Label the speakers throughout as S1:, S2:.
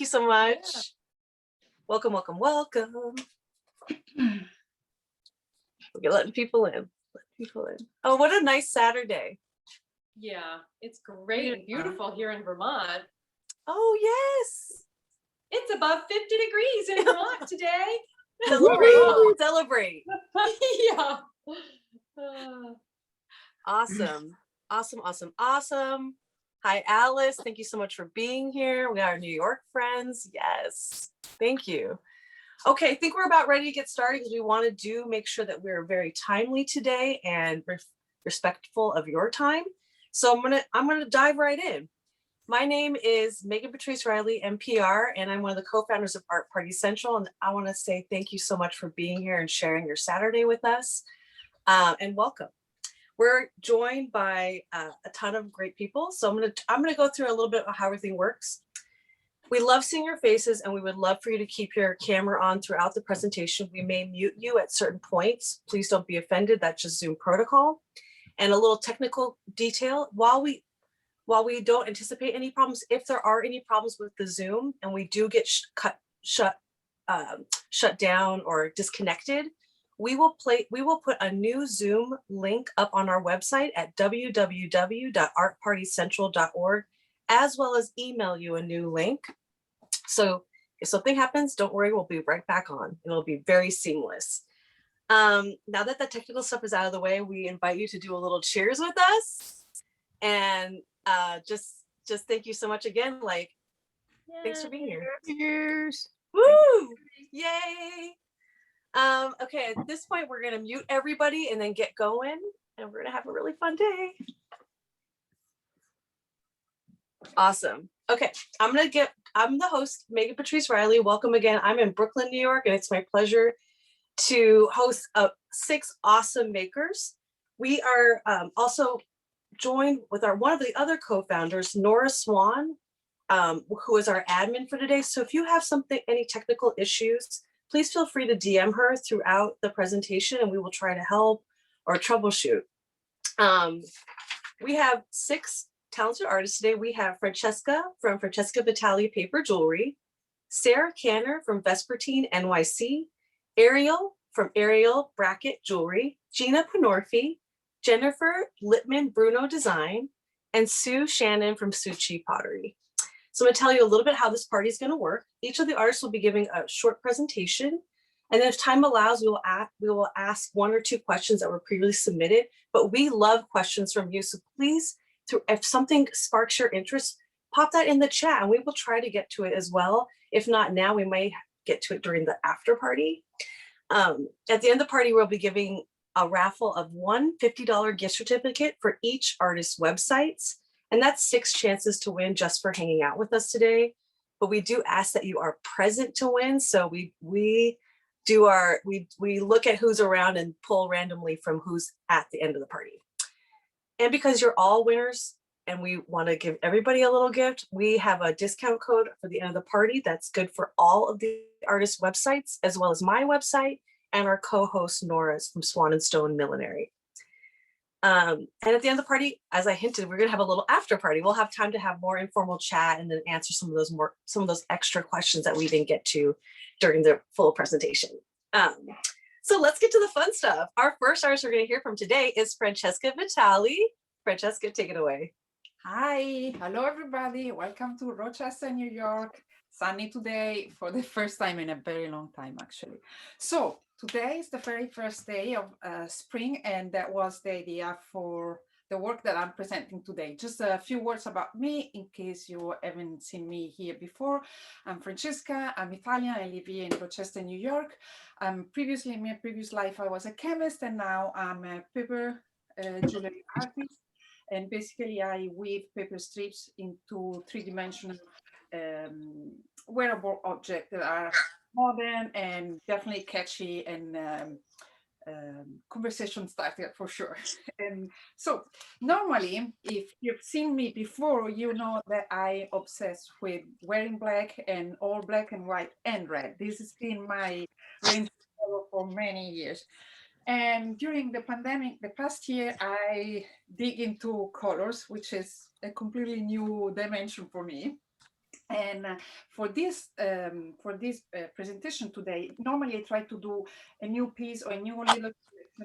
S1: you so much. Yeah. Welcome, welcome, welcome. We're letting people in. Oh, what a nice Saturday.
S2: Yeah, it's great and beautiful here in Vermont.
S1: Oh, yes.
S2: It's above 50 degrees in Vermont today.
S1: Celebrate. Celebrate.
S2: Yeah.
S1: Awesome. Awesome, awesome, awesome. Hi, Alice. Thank you so much for being here. We got our New York friends. Yes. Thank you. Okay, I think we're about ready to get started because we want to make sure that we're very timely today and respectful of your time. So I'm gonna dive right in. My name is Meghan Patrice Riley, MPR, and I'm one of the co-founders of Art Party Central. And I want to say thank you so much for being here and sharing your Saturday with us, and welcome. We're joined by a ton of great people. So I'm gonna go through a little bit of how everything works. We love seeing your faces, and we would love for you to keep your camera on throughout the presentation. We may mute you at certain points. Please don't be offended. That's just Zoom protocol. And a little technical detail, while we don't anticipate any problems, if there are any problems with the Zoom and we do get shut down or disconnected, we will put a new Zoom link up on our website at www.artpartycentral.org, as well as email you a new link. So if something happens, don't worry, we'll be right back on. It'll be very seamless. Now that the technical stuff is out of the way, we invite you to do a little cheers with us. And just thank you so much again. Like, thanks for being here. Cheers. Woo! Yay! Okay, at this point, we're gonna mute everybody and then get going, and we're gonna have a really fun day. Awesome. Okay, I'm the host, Meghan Patrice Riley. Welcome again. I'm in Brooklyn, New York, and it's my pleasure to host 6 awesome makers. We are also joined with one of the other co-founders, Nora Swan, who is our admin for today. So if you have any technical issues, please feel free to DM her throughout the presentation, and we will try to help or troubleshoot. We have 6 talented artists today. We have Francesca from Francesca Vitali Paper Jewelry, Sarah Canner from Vespertine NYC, Ariel from Ariel Bracket Jewelry, Gina Pannorfi, Jennifer Lippman Bruno Design, and Sue Shannon from Chi Pottery. So I'm going to tell you a little bit how this party is going to work. Each of the artists will be giving a short presentation, and then if time allows, we will ask 1 or 2 questions that were previously submitted. But we love questions from you, so please, if something sparks your interest, pop that in the chat, and we will try to get to it as well. If not now, we may get to it during the after party. At the end of the party, we'll be giving a raffle of one $50 gift certificate for each artist's websites. And that's 6 chances to win just for hanging out with us today. But we do ask that you are present to win. So we look at who's around and pull randomly from who's at the end of the party. And because you're all winners and we want to give everybody a little gift, we have a discount code for the end of the party that's good for all of the artists' websites, as well as my website and our co-host Nora's from Swan&Stone Millinery. And at the end of the party, as I hinted, we're going to have a little after party. We'll have time to have more informal chat and then answer some of those extra questions that we didn't get to during the full presentation. So let's get to the fun stuff. Our first artist we're going to hear from today is Francesca Vitali. Francesca, take it away.
S3: Hi, hello everybody. Welcome to Rochester, New York. Sunny today for the first time in a very long time, actually. So today is the very first day of spring, and that was the idea for the work that I'm presenting today. Just a few words about me in case you haven't seen me here before. I'm Francesca, I'm Italian, I live here in Rochester, New York. Previously, in my previous life, I was a chemist, and now I'm a paper jewelry artist. And basically, I weave paper strips into 3-dimensional wearable objects that are modern and definitely catchy and conversation starter for sure. And so normally, if you've seen me before, you know that I obsess with wearing black and all black and white and red. This has been my range for many years. And during the pandemic, the past year, I dig into colors, which is a completely new dimension for me. And for this presentation today, normally I try to do a new piece or a new little collection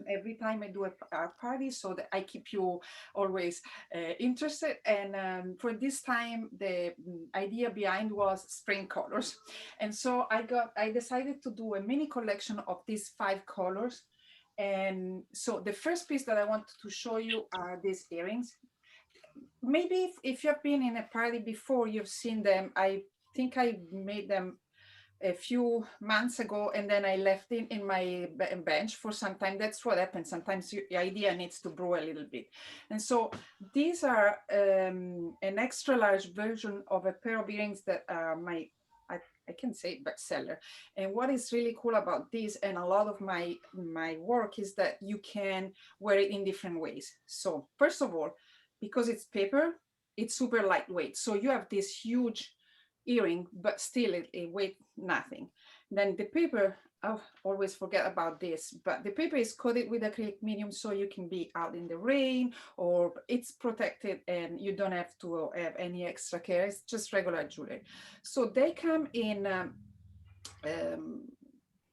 S3: every time I do a party, so that I keep you always interested. And for this time, the idea behind was spring colors, and so I decided to do a mini collection of these 5 colors. And so the first piece that I want to show you are these earrings. Maybe if you've been in a party before, you've seen them. I think I made them a few months ago, and then I left it in my bench for some time. That's what happens. Sometimes the idea needs to brew a little bit. And so these are an extra large version of a pair of earrings that are I can say bestseller. And what is really cool about this and a lot of my work is that you can wear it in different ways. So first of all, because it's paper, it's super lightweight. So you have this huge earring, but still it weighs nothing. Then the paper, I always forget about this, but the paper is coated with acrylic medium, so you can be out in the rain or it's protected and you don't have to have any extra care. It's just regular jewelry. So they come in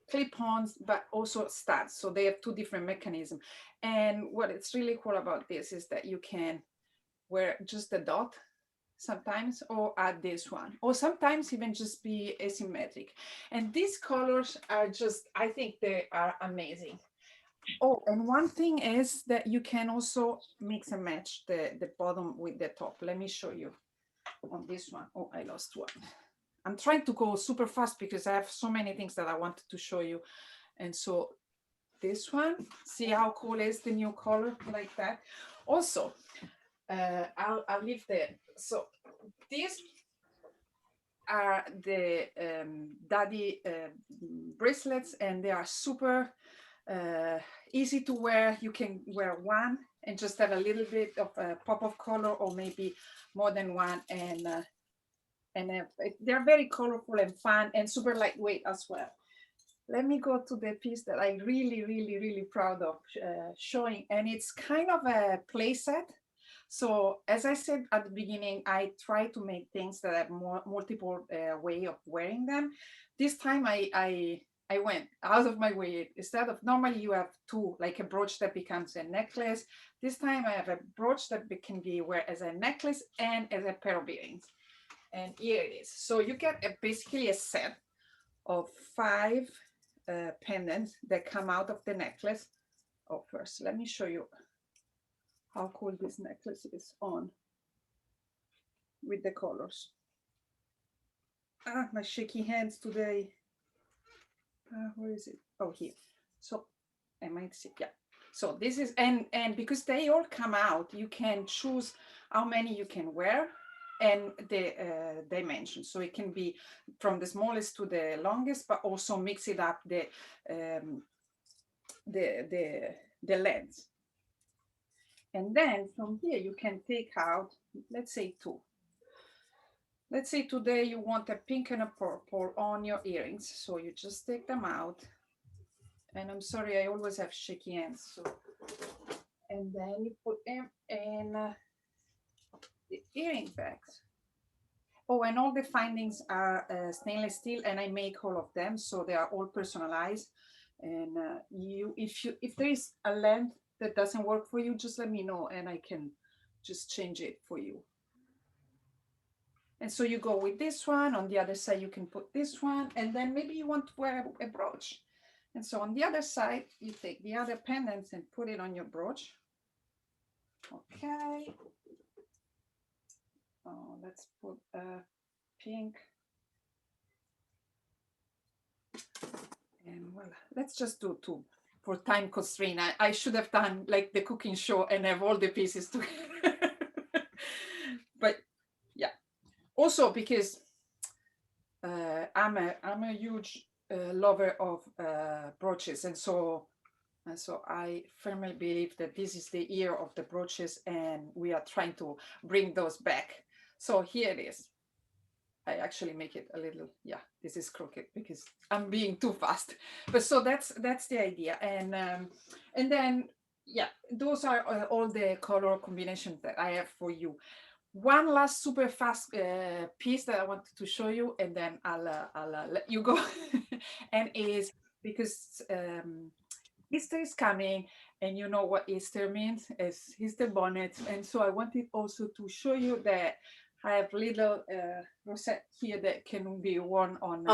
S3: clip-ons, but also studs. So they have 2 different mechanisms. And what it's really cool about this is that you can wear just a dot sometimes, or add this one, or sometimes even just be asymmetric. And these colors are just, I think they are amazing. Oh, and one thing is that you can also mix and match the bottom with the top. Let me show you on this one. Oh, I lost one. I'm trying to go super fast because I have so many things that I wanted to show you. And so this one, see how cool is the new color like that. Also, I'll leave the, so these are the daddy bracelets, and they are super easy to wear. You can wear one and just have a little bit of a pop of color, or maybe more than one, and they're very colorful and fun and super lightweight as well. Let me go to the piece that I really proud of showing, and it's kind of a play set. So as I said at the beginning, I try to make things that have multiple way of wearing them. This time I went out of my way. Instead of normally you have 2, like a brooch that becomes a necklace. This time I have a brooch that can be wear as a necklace and as a pair of earrings. And here it is. So you get basically a set of 5 pendants that come out of the necklace. Oh, first, let me show you how cool this necklace is on with the colors. My shaky hands today. Where is it? Oh, here. So I might see, yeah. So this is, and because they all come out, you can choose how many you can wear and the dimensions. So it can be from the smallest to the longest, but also mix it up the lengths. And then from here, you can take out, let's say 2. Let's say today you want a pink and a purple on your earrings. So you just take them out. And I'm sorry, I always have shaky hands. So, and then you put them in the earring bags. Oh, and all the findings are stainless steel, and I make all of them. So they are all personalized. And if there is a length that doesn't work for you, just let me know and I can just change it for you. And so you go with this one. On the other side, you can put this one, and then maybe you want to wear a brooch. And so on the other side, you take the other pendants and put it on your brooch. Okay. Oh, let's put pink. And voila, let's just do 2 for time constraint. I should have done like the cooking show and have all the pieces together. But yeah, also because I'm a huge lover of brooches, and so I firmly believe that this is the year of the brooches, and we are trying to bring those back. So here it is. I actually make it a little, yeah, this is crooked because I'm being too fast. But so that's the idea. And then, yeah, those are all the color combinations that I have for you. one last super fast piece that I wanted to show you, and then I'll let you go. And is because Easter is coming, and you know what Easter means, is Easter bonnet. And so I wanted also to show you that I have little rosette here that can be worn on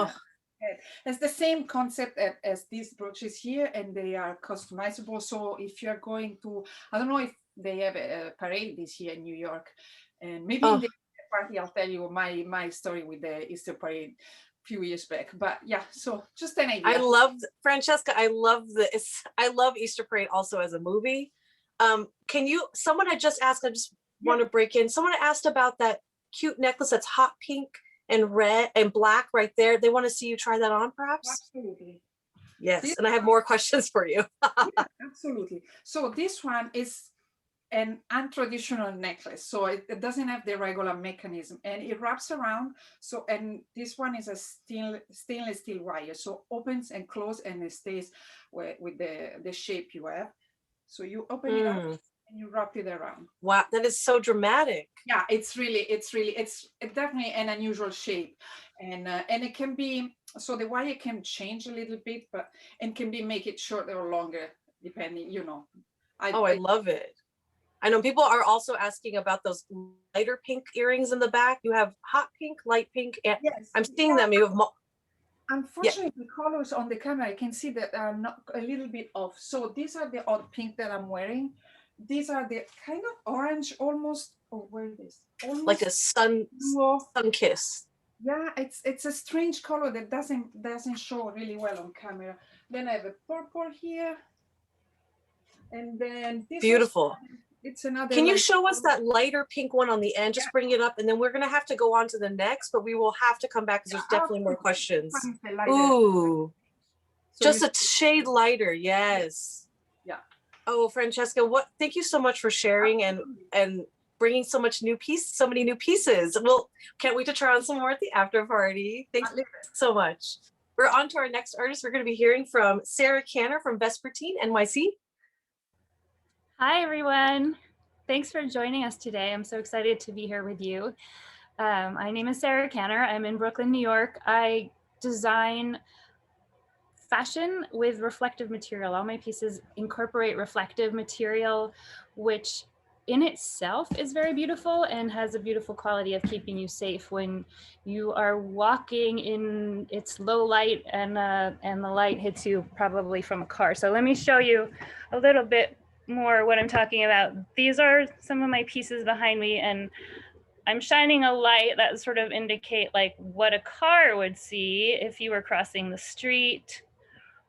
S3: head. It's the same concept as these brooches here, and they are customizable. So if you're going to, I don't know if they have a parade this year in New York, and maybe in the party I'll tell you my story with the Easter parade few years back. But yeah, so just an idea.
S1: I love Francesca. I love Easter Parade also as a movie. Someone had just asked, I just want to break in. Someone asked about that cute necklace that's hot pink and red and black right there. They want to see you try that on, perhaps?
S3: Absolutely.
S1: Yes, and I have more questions for you.
S3: Yeah, absolutely. So this one is an untraditional necklace, so it doesn't have the regular mechanism, and it wraps around. So, and this one is a stainless steel wire, so opens and closes, and it stays with the shape you have. So you open it up and you wrap it around.
S1: Wow, that is so dramatic.
S3: Yeah, it's definitely an unusual shape, and it can be, so the wire can change a little bit, but and can be make it shorter or longer depending, you know.
S1: I love it. I know people are also asking about those lighter pink earrings in the back. You have hot pink, light pink, and yes, I'm seeing them. You have
S3: unfortunately the colors on the camera, I can see that are not a little bit off. So these are the odd pink that I'm wearing. These are the kind of orange, almost. Oh, where is this? Almost
S1: like a sun kiss.
S3: Yeah, it's a strange color that doesn't show really well on camera. Then I have a purple here, and then this
S1: beautiful.
S3: It's another.
S1: Can you show us that lighter pink one on the end? Just bring it up, and then we're gonna have to go on to the next, but we will have to come back because there's definitely more questions. Ooh, so just a shade lighter, yes.
S3: Yeah.
S1: Oh, Francesca, thank you so much for sharing and bringing so many new pieces. Well, can't wait to try on some more at the after party. Thank you so much. We're on to our next artist. We're going to be hearing from Sarah Canner from Vespertine NYC.
S4: Hi, everyone. Thanks for joining us today. I'm so excited to be here with you. My name is Sarah Canner. I'm in Brooklyn, New York. I design fashion with reflective material. All my pieces incorporate reflective material, which in itself is very beautiful and has a beautiful quality of keeping you safe when you are walking in its low light and the light hits you probably from a car. So let me show you a little bit more what I'm talking about. These are some of my pieces behind me, and I'm shining a light that sort of indicate like what a car would see if you were crossing the street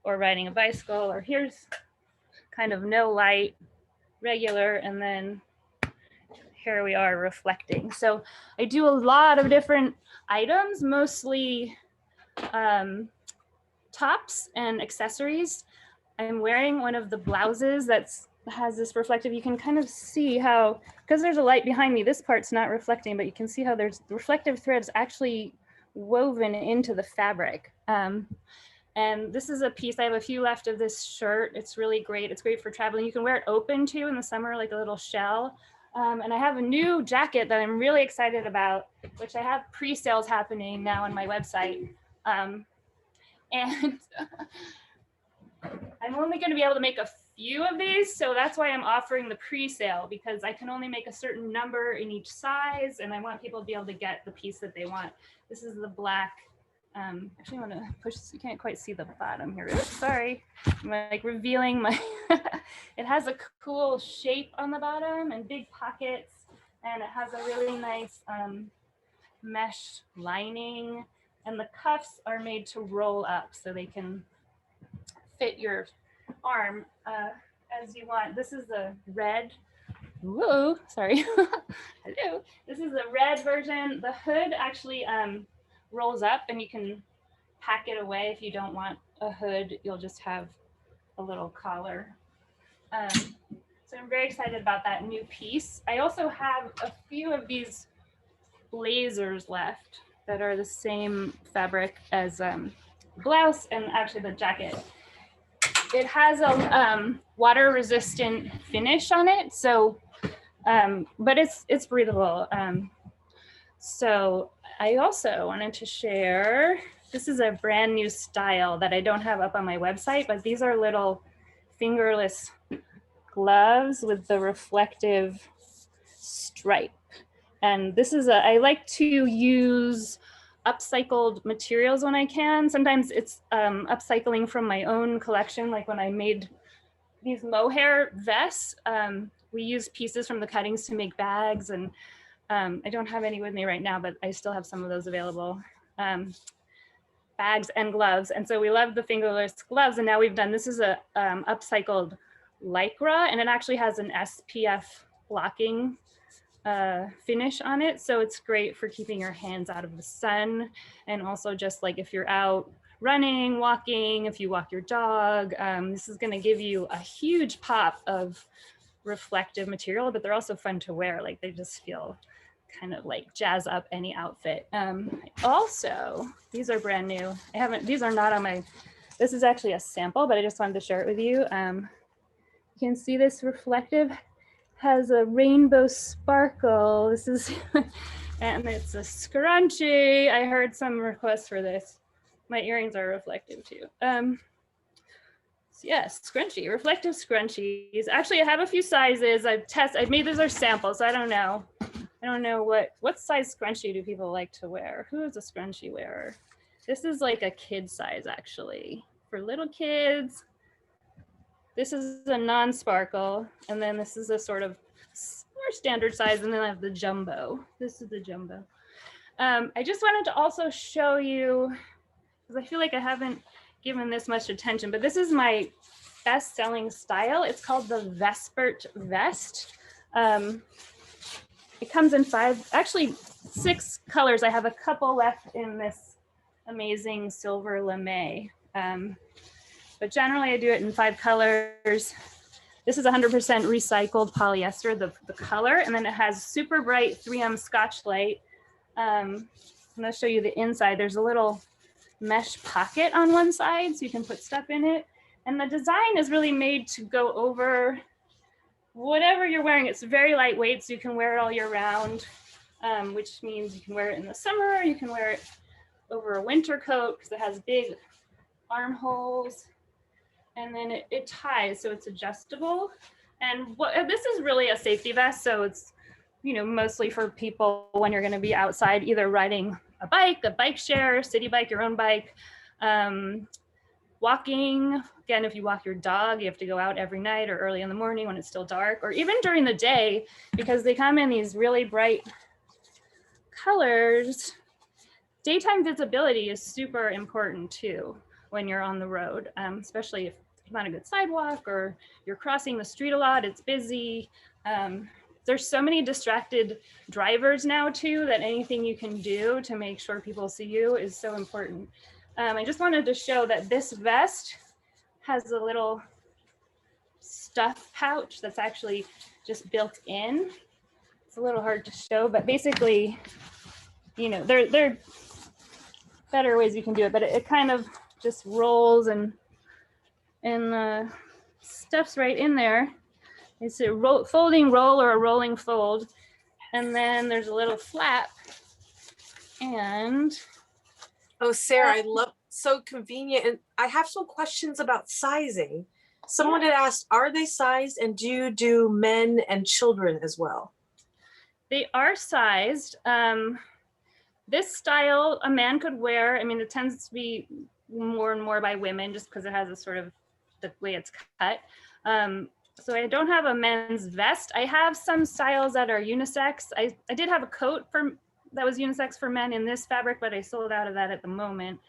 S4: or riding a bicycle, or here's kind of no light, regular, and then here we are reflecting. So I do a lot of different items, mostly tops and accessories. I'm wearing one of the blouses that has this reflective. You can kind of see how, because there's a light behind me, this part's not reflecting, but you can see how there's reflective threads actually woven into the fabric. And this is a piece, I have a few left of this shirt. It's really great. It's great for traveling. You can wear it open too in the summer, like a little shell. And I have a new jacket that I'm really excited about, which I have pre-sales happening now on my website. And I'm only going to be able to make a few of these, so that's why I'm offering the pre-sale, because I can only make a certain number in each size, and I want people to be able to get the piece that they want. This is the black. Actually, I want to push. You can't quite see the bottom here. Sorry, I'm like revealing my. It has a cool shape on the bottom and big pockets, and it has a really nice mesh lining, and the cuffs are made to roll up so they can fit your arm as you want. This is the red. Whoa, sorry. Hello. This is the red version. The hood actually rolls up, and you can pack it away if you don't want a hood. You'll just have a little collar. So I'm very excited about that new piece. I also have a few of these blazers left that are the same fabric as blouse and actually the jacket. It has a water resistant finish on it. So but it's breathable. So I also wanted to share, this is a brand new style that I don't have up on my website, but these are little fingerless gloves with the reflective stripe. And this is I like to use upcycled materials when I can. Sometimes it's upcycling from my own collection, like when I made these mohair vests, we use pieces from the cuttings to make bags, and I don't have any with me right now, but I still have some of those available. Bags and gloves, and so we love the fingerless gloves, and now we've done, this is a upcycled Lycra, and it actually has an SPF blocking finish on it, so it's great for keeping your hands out of the sun, and also just like if you're out running, walking, if you walk your dog, this is going to give you a huge pop of reflective material, but they're also fun to wear. Like they just feel kind of like jazz up any outfit. Also, these are brand new. These are not on my, this is actually a sample, but I just wanted to share it with you. You can see this reflective has a rainbow sparkle. This is, and it's a scrunchie. I heard some requests for this. My earrings are reflective too. Yes, scrunchie, reflective scrunchies. Actually, I have a few sizes. I've made these are samples. So I don't know. I don't know what size scrunchie do people like to wear? Who is a scrunchie wearer? This is like a kid size actually. For little kids, this is a non-sparkle. And then this is a sort of more standard size. And then I have the jumbo. This is the jumbo. I just wanted to also show you, because I feel like I haven't given this much attention, but this is my best-selling style. It's called the Vespert vest. It comes in 6 colors. I have a couple left in this amazing silver lame. But generally I do it in 5 colors. This is 100% recycled polyester, the color, and then it has super bright 3M Scotch light. I'm gonna show you the inside. There's a little mesh pocket on one side so you can put stuff in it. And the design is really made to go over whatever you're wearing. It's very lightweight, so you can wear it all year round, which means you can wear it in the summer, you can wear it over a winter coat because it has big armholes, and then it ties, so it's adjustable. And this is really a safety vest, so it's, you know, mostly for people when you're going to be outside, either riding a bike share, city bike, your own bike, walking. Again, if you walk your dog, you have to go out every night or early in the morning when it's still dark, or even during the day, because they come in these really bright colors. Daytime visibility is super important too when you're on the road, especially if you're on a good sidewalk or you're crossing the street a lot, it's busy. There's so many distracted drivers now too, that anything you can do to make sure people see you is so important. I just wanted to show that this vest has a little stuff pouch that's actually just built in. It's a little hard to show, but basically, you know, there are better ways you can do it, but it kind of just rolls and stuff's right in there. It's a folding roll or a rolling fold. And then there's a little flap. And
S1: oh, Sarah, I love, so convenient. And I have some questions about sizing. Someone had asked, are they sized, and do you do men and children as well?
S4: They are sized. This style a man could wear. I mean, it tends to be more and more by women just because it has a sort of the way it's cut. So I don't have a men's vest. I have some styles that are unisex. I did have a coat that was unisex for men in this fabric, but I sold out of that at the moment.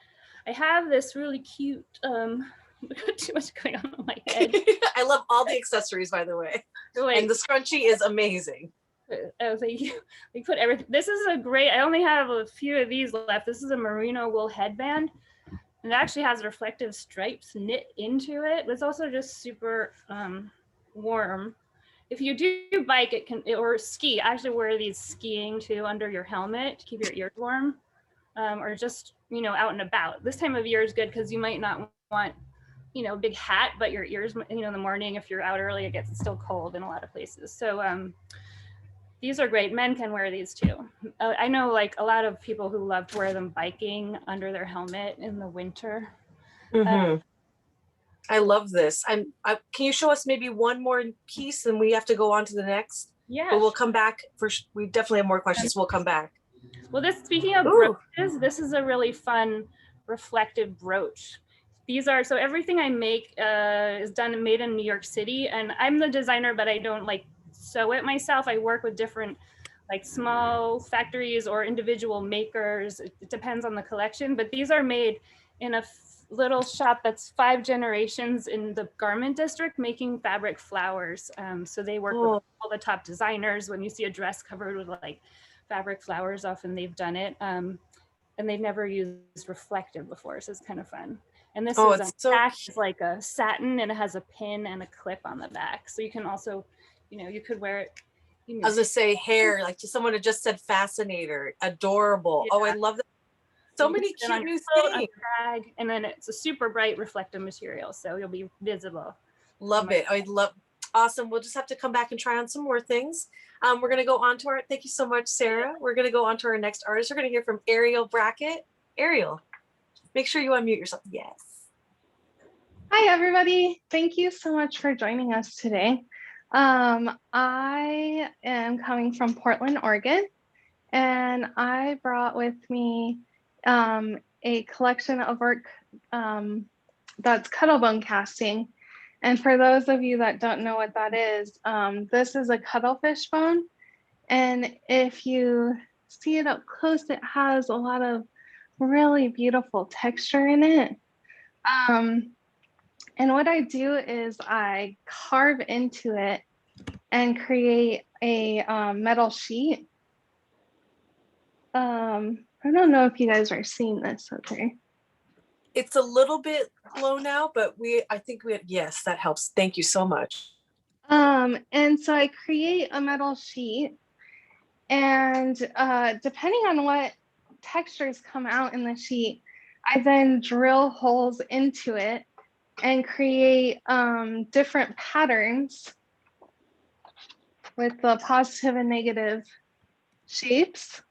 S4: I have this really cute, too much going on my head.
S1: I love all the accessories, by the way.
S4: Like,
S1: and the scrunchie is amazing.
S4: Oh, thank you. We put everything. This is a great, I only have a few of these left. This is a merino wool headband. It actually has reflective stripes knit into it. It's also just super warm. If you do bike, or ski, actually wear these skiing too under your helmet to keep your ears warm, or just, you know, out and about. This time of year is good because you might not want, you know, a big hat, but your ears, you know, in the morning, if you're out early, it gets still cold in a lot of places. So These are great. Men can wear these too. I know like a lot of people who love to wear them biking under their helmet in the winter.
S1: Mhm. I love this. Can you show us maybe one more piece and we have to go on to the next?
S4: Yeah.
S1: But we'll come back we definitely have more questions. We'll come back.
S4: Well, speaking of
S1: Ooh.
S4: brooches, this is a really fun reflective brooch. These are, so everything I make is made in New York City, and I'm the designer, but I don't like sew it myself. I work with different like small factories or individual makers. It depends on the collection, but these are made in a little shop that's 5 generations in the garment district making fabric flowers. So they work with all the top designers. When you see a dress covered with like fabric flowers, often they've done it. And they've never used reflective before, so it's kind of fun. And this is like a satin, and it has a pin and a clip on the back. So you can also, you could wear it.
S1: I was gonna say hair, like to someone who just said fascinator, adorable. Yeah. Oh, I love that. So many cute new things.
S4: Bag, and then it's a super bright reflective material, so you'll be visible.
S1: Love it. Awesome. We'll just have to come back and try on some more things. We're going to go on to thank you so much, Sarah. We're going to go on to our next artist. We're going to hear from Ariel Brackett. Ariel, make sure you unmute yourself. Yes.
S5: Hi, everybody. Thank you so much for joining us today. I am coming from Portland, Oregon, and I brought with me a collection of work that's cuttlebone casting. And for those of you that don't know what that is, this is a cuttlefish bone. And if you see it up close, it has a lot of really beautiful texture in it. And what I do is I carve into it and create a metal sheet. I don't know if you guys are seeing this, okay.
S1: It's a little bit low now, but yes, that helps. Thank you so much.
S5: And so I create a metal sheet, and depending on what textures come out in the sheet, I then drill holes into it and create different patterns with the positive and negative shapes.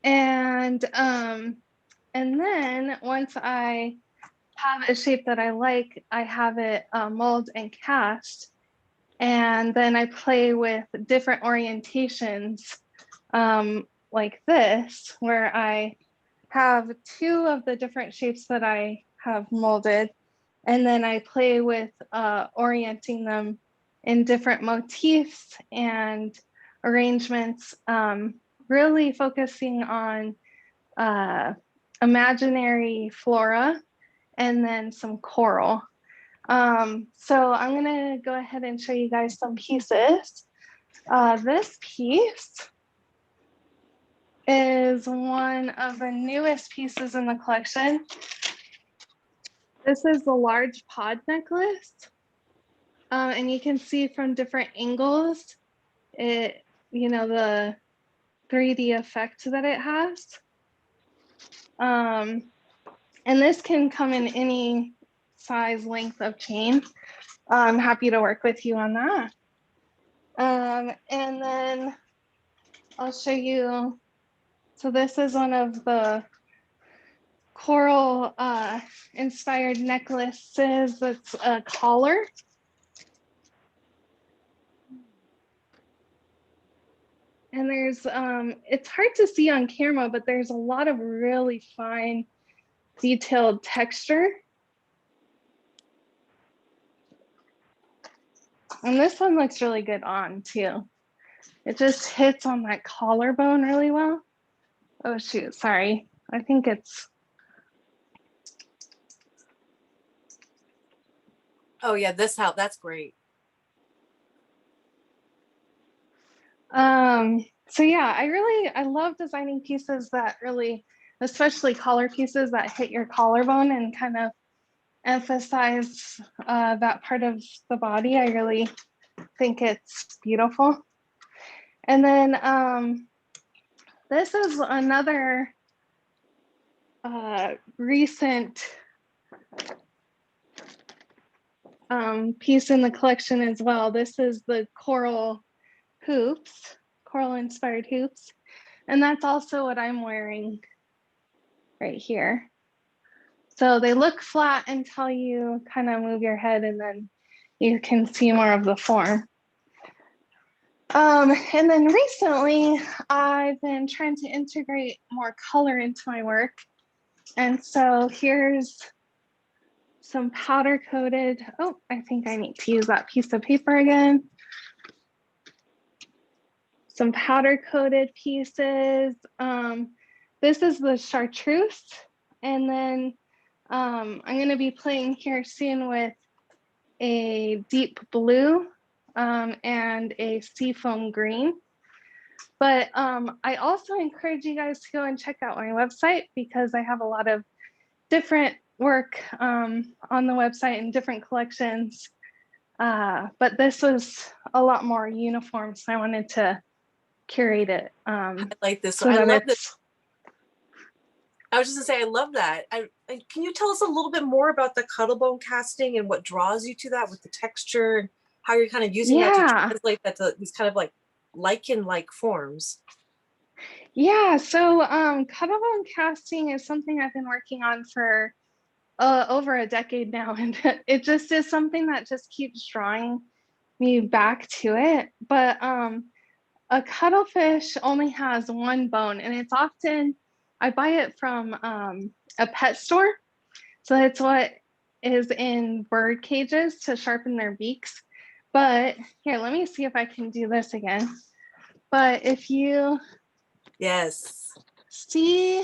S5: And then once I have a shape that I like, I have it mold and cast. And then I play with different orientations like this, where I have 2 of the different shapes that I have molded. And then I play with orienting them in different motifs and arrangements, really focusing on imaginary flora and then some coral. So I'm gonna go ahead and show you guys some pieces. This piece is one of the newest pieces in the collection. This is the large pod necklace. And you can see from different angles, the 3D effect that it has. And this can come in any size length of chain. I'm happy to work with you on that. And then I'll show you. So this is one of the coral inspired necklaces. That's a collar. And there's, it's hard to see on camera, but there's a lot of really fine detailed texture. And this one looks really good on too. It just hits on that collarbone really well. Oh shoot, sorry. I think it's.
S1: Oh yeah, that's great.
S5: So yeah, I love designing pieces that really, especially collar pieces that hit your collarbone and kind of emphasize that part of the body. I really think it's beautiful. And then this is another recent piece in the collection as well. This is the coral hoops, coral inspired hoops. And that's also what I'm wearing right here. So they look flat until you kind of move your head and then you can see more of the form. And then recently I've been trying to integrate more color into my work. And so here's some powder coated. Oh, I think I need to use that piece of paper again. Some powder coated pieces. This is the chartreuse. And then I'm going to be playing here soon with a deep blue and a seafoam green. But I also encourage you guys to go and check out my website because I have a lot of different work on the website and different collections. But this was a lot more uniform, so I wanted to curate it.
S1: I like this.
S5: So
S1: I
S5: that
S1: love this. I was just gonna say, I love that. Can you tell us a little bit more about the cuttlebone casting and what draws you to that with the texture and how you're kind of using that to translate that to these kind of like lichen-like forms?
S5: Yeah, so cuttlebone casting is something I've been working on for over a decade now, and it just is something that just keeps drawing me back to it. But a cuttlefish only has one bone, and it's often, I buy it from a pet store. So it's what is in bird cages to sharpen their beaks. But here, let me see if I can do this again. But if you see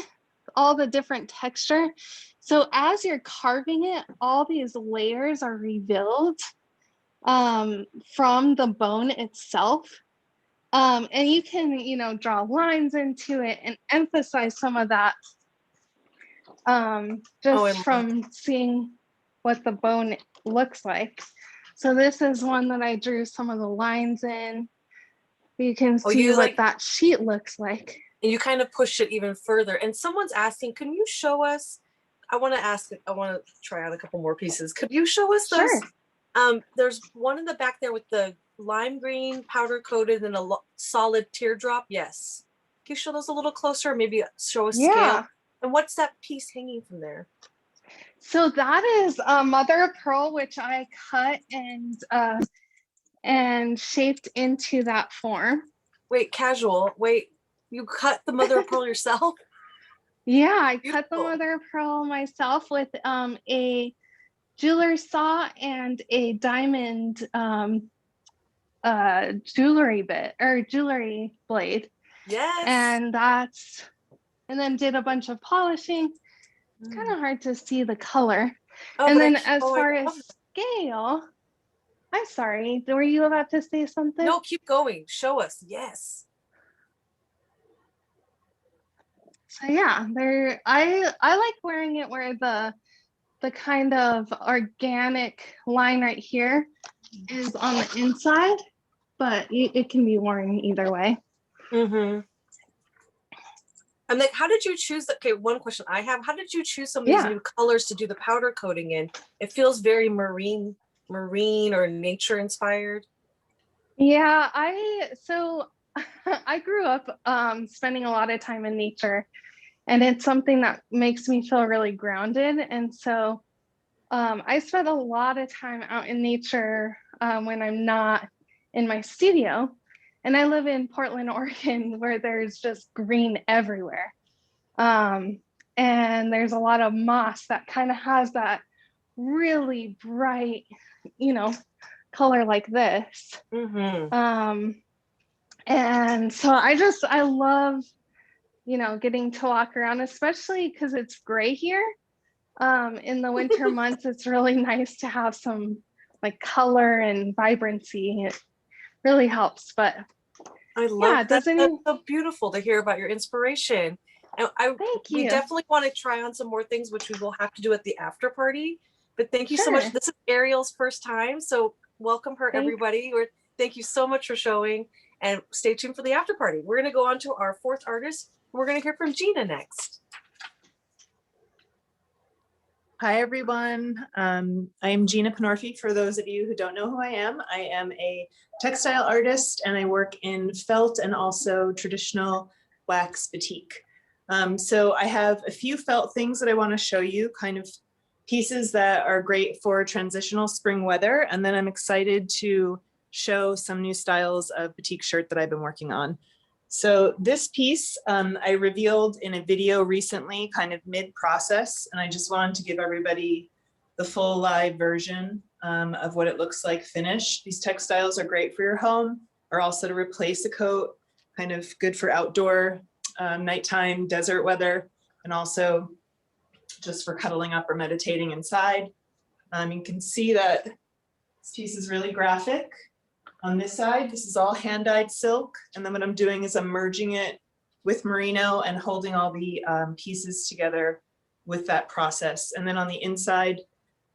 S5: all the different texture, so as you're carving it, all these layers are revealed from the bone itself. And you can, you know, draw lines into it and emphasize some of that just from seeing what the bone looks like. So this is one that I drew some of the lines in. You can see what that sheet looks like.
S1: And you kind of push it even further. And someone's asking, can you show us? I want to try out a couple more pieces. Could you show us those? Sure. There's one in the back there with the lime green powder coated and a solid teardrop. Yes. Can you show those a little closer? Maybe show a scale. And what's that piece hanging from there?
S5: So that is mother of pearl, which I cut and shaped into that form.
S1: Wait, casual. Wait, you cut the mother of pearl yourself?
S5: Yeah, I cut the mother of pearl myself with a jeweler's saw and a diamond jewelry bit or jewelry blade.
S1: Yes.
S5: And then did a bunch of polishing. It's kind of hard to see the color. And then as far as scale, I'm sorry, were you about to say something?
S1: No, keep going. Show us. Yes.
S5: So yeah, I like wearing it where the kind of organic line right here is on the inside, but it can be worn either way.
S1: Mm-hmm. I'm like, how did you choose that? Okay, one question I have, how did you choose some of these new colors to do the powder coating in? It feels very marine or nature inspired.
S5: Yeah, I grew up spending a lot of time in nature, and it's something that makes me feel really grounded. And so I spend a lot of time out in nature when I'm not in my studio. And I live in Portland, Oregon, where there's just green everywhere. And there's a lot of moss that kind of has that really bright, you know, color like this. Mm-hmm. And so I love, you know, getting to walk around, especially because it's gray here. In the winter months, it's really nice to have some like color and vibrancy. It really helps. But
S1: I love that. That's so beautiful to hear about your inspiration. And
S5: thank you.
S1: We definitely want to try on some more things, which we will have to do at the after party. But thank you so much. This is Ariel's first time, so welcome her, everybody. Thank you so much for showing, and stay tuned for the after party. We're going to go on to our fourth artist. We're going to hear from Gina next.
S6: Hi, everyone. I am Gina Pannorfi. For those of you who don't know who I am a textile artist and I work in felt and also traditional wax batik. So I have a few felt things that I want to show you, kind of pieces that are great for transitional spring weather. And then I'm excited to show some new styles of batik shirt that I've been working on. So this piece I revealed in a video recently, kind of mid-process, and I just wanted to give everybody the full live version of what it looks like finished. These textiles are great for your home, or also to replace a coat, kind of good for outdoor, nighttime, desert weather, and also just for cuddling up or meditating inside. You can see that this piece is really graphic. On this side, this is all hand-dyed silk. And then what I'm doing is I'm merging it with merino and holding all the pieces together with that process. And then on the inside,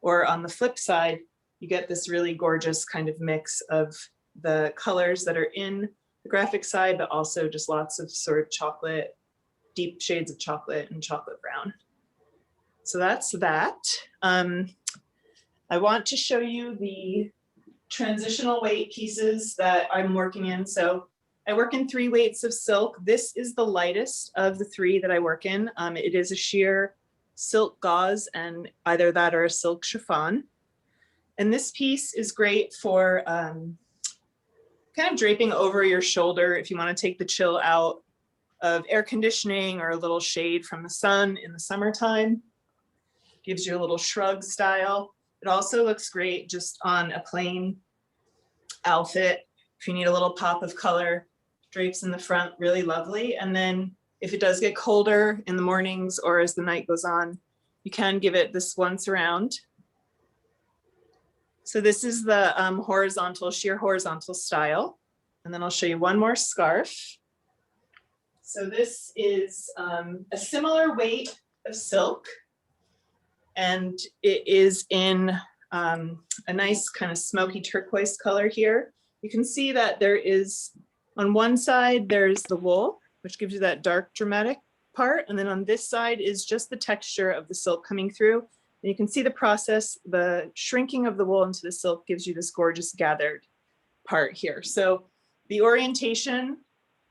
S6: or on the flip side, you get this really gorgeous kind of mix of the colors that are in the graphic side, but also just lots of sort of chocolate, deep shades of chocolate and chocolate brown. So that's that. I want to show you the transitional weight pieces that I'm working in. So I work in 3 weights of silk. This is the lightest of the 3 that I work in. It is a sheer silk gauze and either that or a silk chiffon. And this piece is great for kind of draping over your shoulder if you want to take the chill out of air conditioning or a little shade from the sun in the summertime. Gives you a little shrug style. It also looks great just on a plain outfit. If you need a little pop of color, drapes in the front, really lovely. And then if it does get colder in the mornings or as the night goes on, you can give it this once around. So this is the sheer horizontal style. And then I'll show you one more scarf. So this is a similar weight of silk. And it is in a nice kind of smoky turquoise color here. You can see that there is, on one side, there's the wool, which gives you that dark dramatic part. And then on this side is just the texture of the silk coming through. And you can see the process, the shrinking of the wool into the silk gives you this gorgeous gathered part here. So the orientation,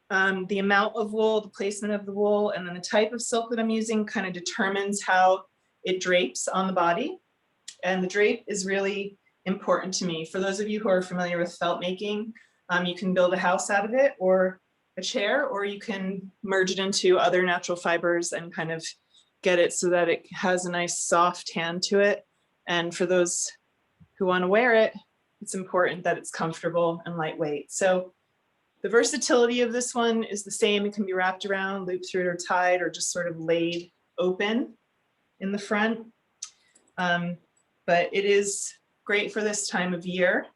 S6: the amount of wool, the placement of the wool, and then the type of silk that I'm using kind of determines how it drapes on the body. And the drape is really important to me. For those of you who are familiar with felt making, you can build a house out of it or a chair, or you can merge it into other natural fibers and kind of get it so that it has a nice soft hand to it. And for those who want to wear it, it's important that it's comfortable and lightweight. So the versatility of this one is the same. It can be wrapped around, looped through, or tied, or just sort of laid open in the front. But it is great for this time of year.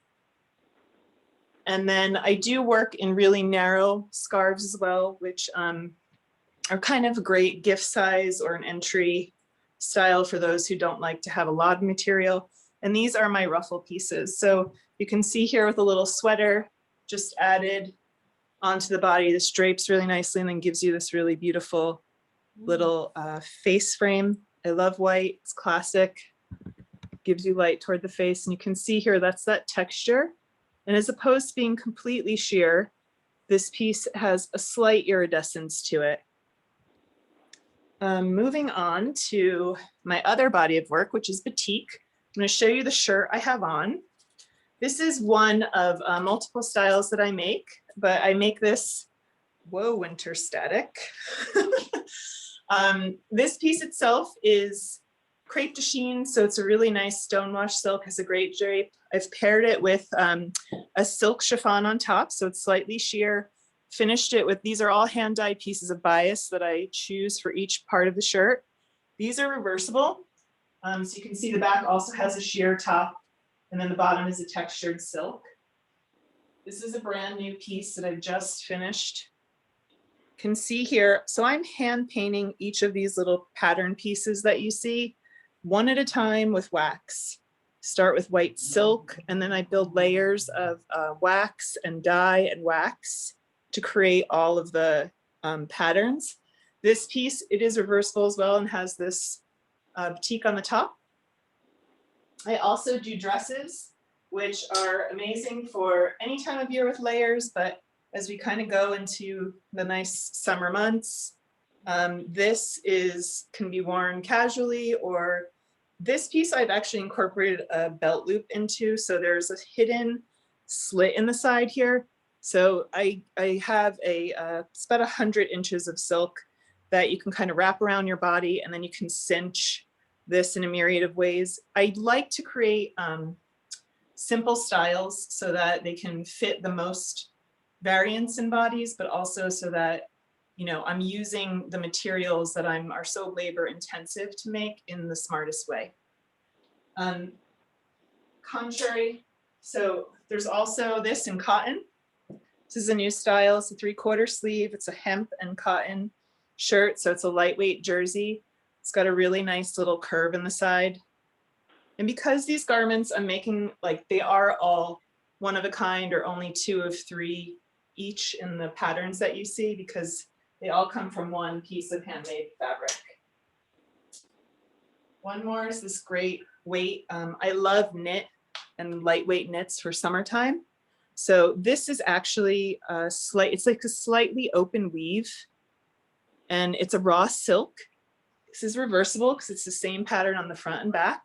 S6: And then I do work in really narrow scarves as well, which are kind of a great gift size or an entry style for those who don't like to have a lot of material. And these are my ruffle pieces. So you can see here with a little sweater just added onto the body. This drapes really nicely and then gives you this really beautiful little face frame. I love white, it's classic. Gives you light toward the face. And you can see here, that's that texture. And as opposed to being completely sheer, this piece has a slight iridescence to it. Moving on to my other body of work, which is batik. I'm going to show you the shirt I have on. This is one of multiple styles that I make, but I make this, whoa, winter static. This piece itself is crepe de chine, so it's a really nice stonewash silk, has a great drape. I've paired it with a silk chiffon on top, so it's slightly sheer. Finished it with, these are all hand-dyed pieces of bias that I choose for each part of the shirt. These are reversible, so you can see the back also has a sheer top, and then the bottom is a textured silk. This is a brand new piece that I've just finished. Can see here, so I'm hand painting each of these little pattern pieces that you see one at a time with wax. Start with white silk, and then I build layers of wax and dye and wax to create all of the patterns. This piece, it is reversible as well and has this batik on the top, I also do dresses, which are amazing for any time of year with layers, but as we kind of go into the nice summer months, can be worn casually, or this piece I've actually incorporated a belt loop into. So there's a hidden slit in the side here. So I have it's about 100 inches of silk that you can kind of wrap around your body, and then you can cinch this in a myriad of ways. I like to create simple styles so that they can fit the most variance in bodies, but also so that, you know, I'm using the materials that are so labor intensive to make in the smartest way. Contrary, so there's also this in cotton. This is a new style. It's a 3/4 sleeve. It's a hemp and cotton shirt. So it's a lightweight jersey. It's got a really nice little curve in the side. And because these garments I'm making, like, they are all one of a kind, or only 2 of 3 each in the patterns that you see, because they all come from one piece of handmade fabric. One more is this great weight. I love knit and lightweight knits for summertime. So this is actually it's like a slightly open weave, and it's a raw silk. This is reversible because it's the same pattern on the front and back.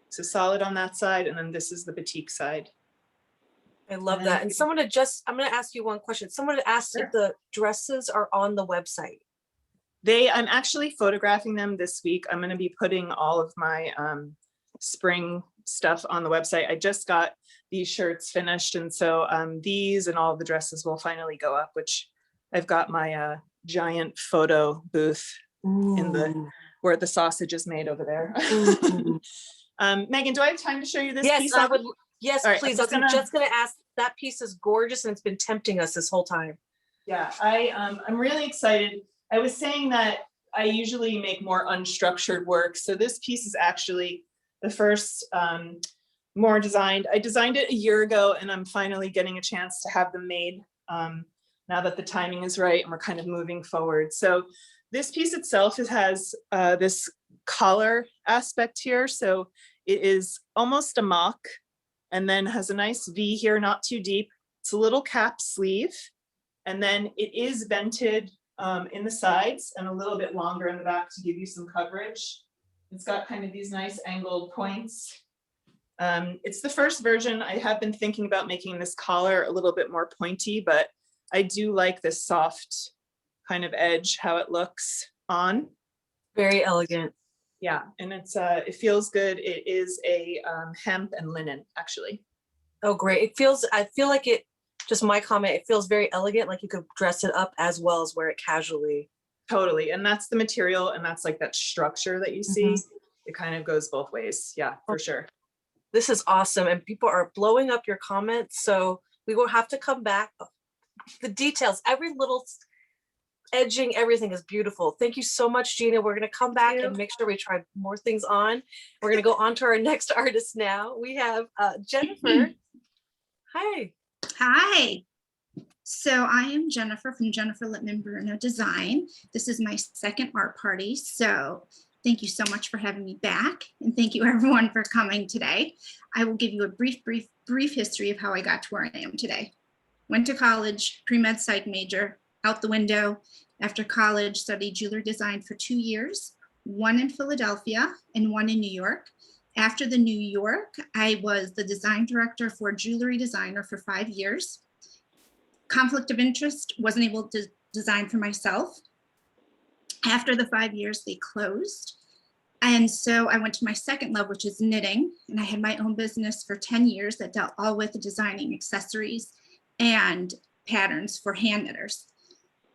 S6: So solid on that side, and then this is the batik side.
S1: I love that. And someone had I'm going to ask you one question. Someone had asked if the dresses are on the website.
S6: I'm actually photographing them this week. I'm going to be putting all of my spring stuff on the website. I just got these shirts finished, and so these and all of the dresses will finally go up, which I've got my giant photo booth in where the sausage is made over there. Megan, do I have time to show you this piece?
S1: Yes,
S6: right,
S1: please. I'm just going to ask. That piece is gorgeous, and it's been tempting us this whole time.
S6: Yeah, I'm really excited. I was saying that I usually make more unstructured work. So this piece is actually the first more designed. I designed it a year ago, and I'm finally getting a chance to have them made now that the timing is right and we're kind of moving forward. So this piece itself, it has this collar aspect here. So it is almost a mock, and then has a nice V here, not too deep. It's a little cap sleeve, and then it is vented in the sides and a little bit longer in the back to give you some coverage. It's got kind of these nice angled points. It's the first version. I have been thinking about making this collar a little bit more pointy, but I do like this soft kind of edge, how it looks on.
S1: Very elegant.
S6: Yeah, and it feels good. It is a hemp and linen, actually.
S1: Oh, great. I feel like it, just my comment, it feels very elegant, like you could dress it up as well as wear it casually.
S6: Totally, and that's the material, and that's like that structure that you see. It kind of goes both ways. Yeah, for sure.
S1: This is awesome, and people are blowing up your comments, so we will have to come back. The details, every little edging, everything is beautiful. Thank you so much, Gina. We're going to come back and make sure we try more things on. We're going to go on to our next artist now. We have Jennifer. Hi.
S7: Hi. So I am Jennifer from Jennifer Lippman Bruno Design. This is my second art party. So thank you so much for having me back. And thank you everyone for coming today. I will give you a brief history of how I got to where I am today. Went to college, pre-med psych major, out the window. After college, studied jewelry design for 2 years, one in Philadelphia and one in New York. After the New York, I was the design director for jewelry designer for 5 years. Conflict of interest, wasn't able to design for myself. After the 5 years, they closed. And so I went to my second love, which is knitting. And I had my own business for 10 years that dealt all with designing accessories and patterns for hand knitters.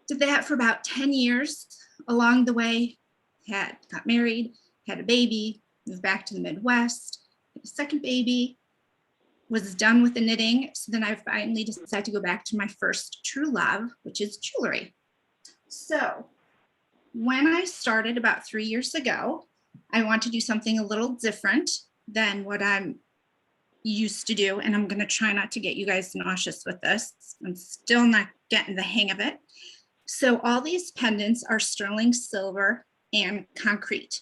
S7: Did that for about 10 years. Along the way, got married, had a baby, moved back to the Midwest, had a second baby, was done with the knitting. So then I finally decided to go back to my first true love, which is jewelry. So when I started about 3 years ago, I want to do something a little different than what I'm used to do. And I'm going to try not to get you guys nauseous with this. I'm still not getting the hang of it. So all these pendants are sterling silver and concrete,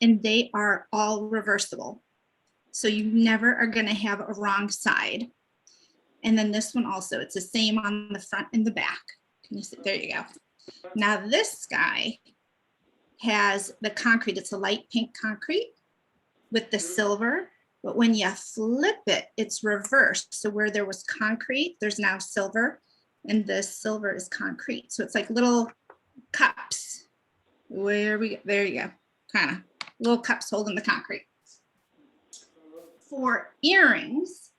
S7: and they are all reversible. So you never are gonna have a wrong side. And then this one also, it's the same on the front and the back. Can you see? There you go. Now this guy has the concrete. It's a light pink concrete with the silver, but when you flip it, it's reversed. So where there was concrete, there's now silver, and the silver is concrete. So it's like little cups. There you go. Kind of little cups holding the concrete. For earrings,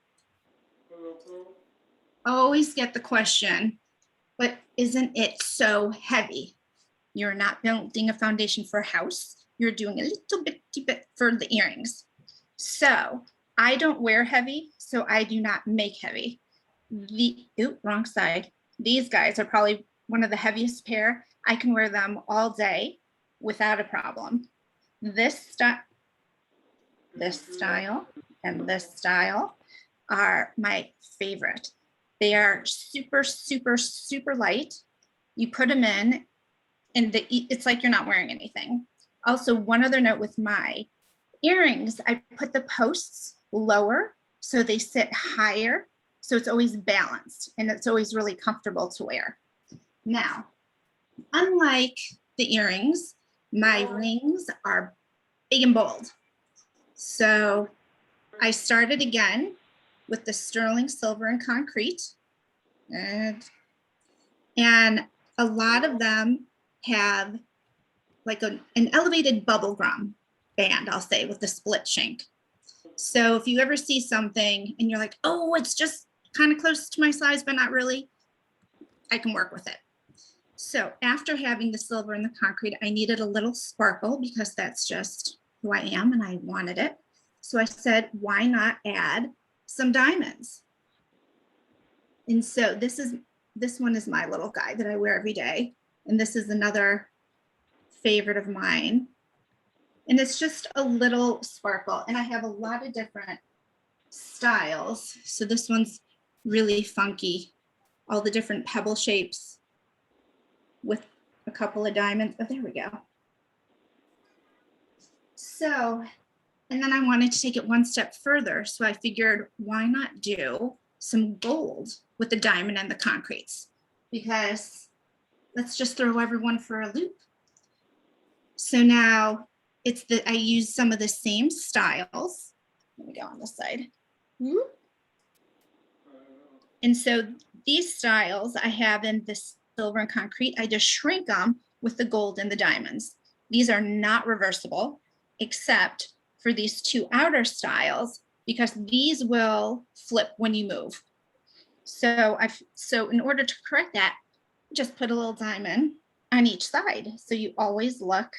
S7: I always get the question, but isn't it so heavy? You're not building a foundation for a house. You're doing a little bit for the earrings. So I don't wear heavy, so I do not make heavy. Wrong side. These guys are probably one of the heaviest pair. I can wear them all day without a problem. This style and this style are my favorite. They are super, super, super light. You put them in and it's like you're not wearing anything. Also, one other note with my earrings, I put the posts lower so they sit higher. So it's always balanced and it's always really comfortable to wear. Now, unlike the earrings, my rings are big and bold. So I started again with the sterling silver and concrete. And a lot of them have like an elevated bubble gum band, I'll say, with the split shank. So if you ever see something and you're like, oh, it's just kind of close to my size, but not really, I can work with it. So after having the silver and the concrete, I needed a little sparkle because that's just who I am and I wanted it. So I said, why not add some diamonds? And so this one is my little guy that I wear every day. And this is another favorite of mine. And it's just a little sparkle. And I have a lot of different styles. So this one's really funky. All the different pebble shapes with a couple of diamonds. Oh, there we go. So, and then I wanted to take it one step further. So I figured, why not do some gold with the diamond and the concretes? Because let's just throw everyone for a loop. So now I use some of the same styles. Let me go on this side. And so these styles I have in the silver and concrete, I just shrink them with the gold and the diamonds. These are not reversible, except for these two outer styles, because these will flip when you move. So in order to correct that, just put a little diamond on each side. So you always look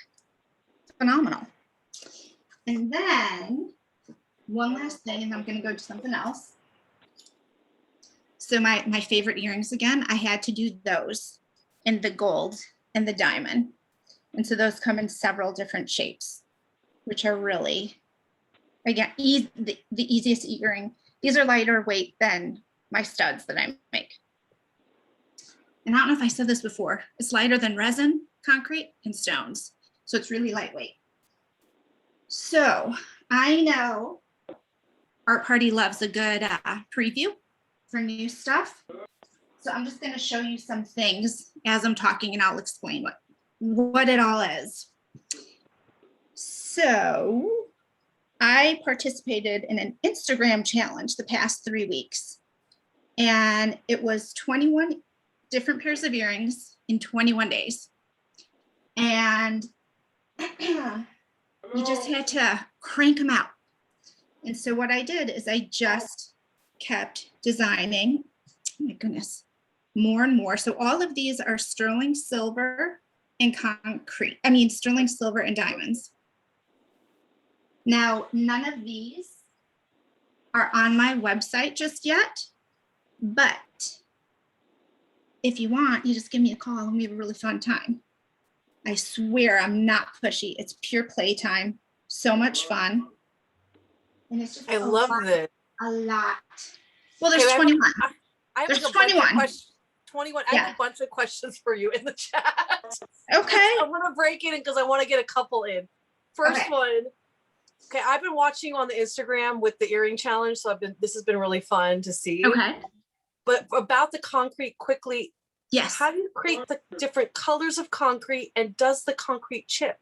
S7: phenomenal. And then one last thing, and I'm gonna go to something else. So my favorite earrings again, I had to do those in the gold and the diamond. And so those come in several different shapes, which are really, again, the easiest earring. These are lighter weight than my studs that I make. And I don't know if I said this before, it's lighter than resin, concrete, and stones. So it's really lightweight. So I know Art Party loves a good preview for new stuff. So I'm just gonna show you some things as I'm talking and I'll explain what it all is. So I participated in an Instagram challenge the past 3 weeks. And it was 21 different pairs of earrings in 21 days. And you just had to crank them out. And so what I did is I just kept designing, oh my goodness, more and more. So all of these are sterling silver and concrete. I mean, sterling silver and diamonds. Now, none of these are on my website just yet, but if you want, you just give me a call and we have a really fun time. I swear I'm not pushy. It's pure playtime. So much fun. And it's just
S1: I love this.
S7: A lot. Well, there's
S1: Okay,
S7: 21.
S1: I have
S7: There's
S1: like a bunch of
S7: 21.
S1: questions. 21. I have
S7: Yeah.
S1: a bunch of questions for you in the chat.
S7: Okay.
S1: I'm gonna break it in because I want to get a couple in. First
S7: Okay.
S1: one, Okay, I've been watching on the Instagram with the earring challenge, so this has been really fun to see.
S7: Okay.
S1: But about the concrete quickly,
S7: Yes.
S1: how do you create the different colors of concrete, and does the concrete chip?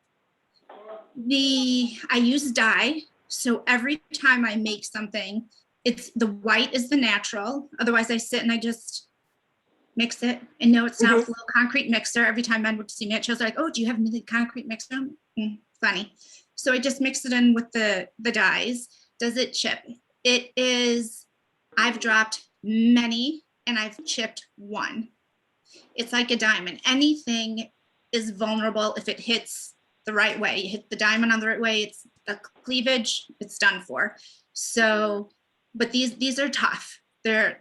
S7: I use dye. So every time I make something, it's the white is the natural. Otherwise I sit and I just mix it. And no, it's not with a little concrete mixer. Every time men would see me at shows, they're like, oh, do you have a concrete mixer? Funny. So I just mix it in with the dyes. Does it chip? It is, I've dropped many and I've chipped one. It's like a diamond. Anything is vulnerable if it hits the right way. You hit the diamond on the right way, it's a cleavage, it's done for. So, but these are tough. They're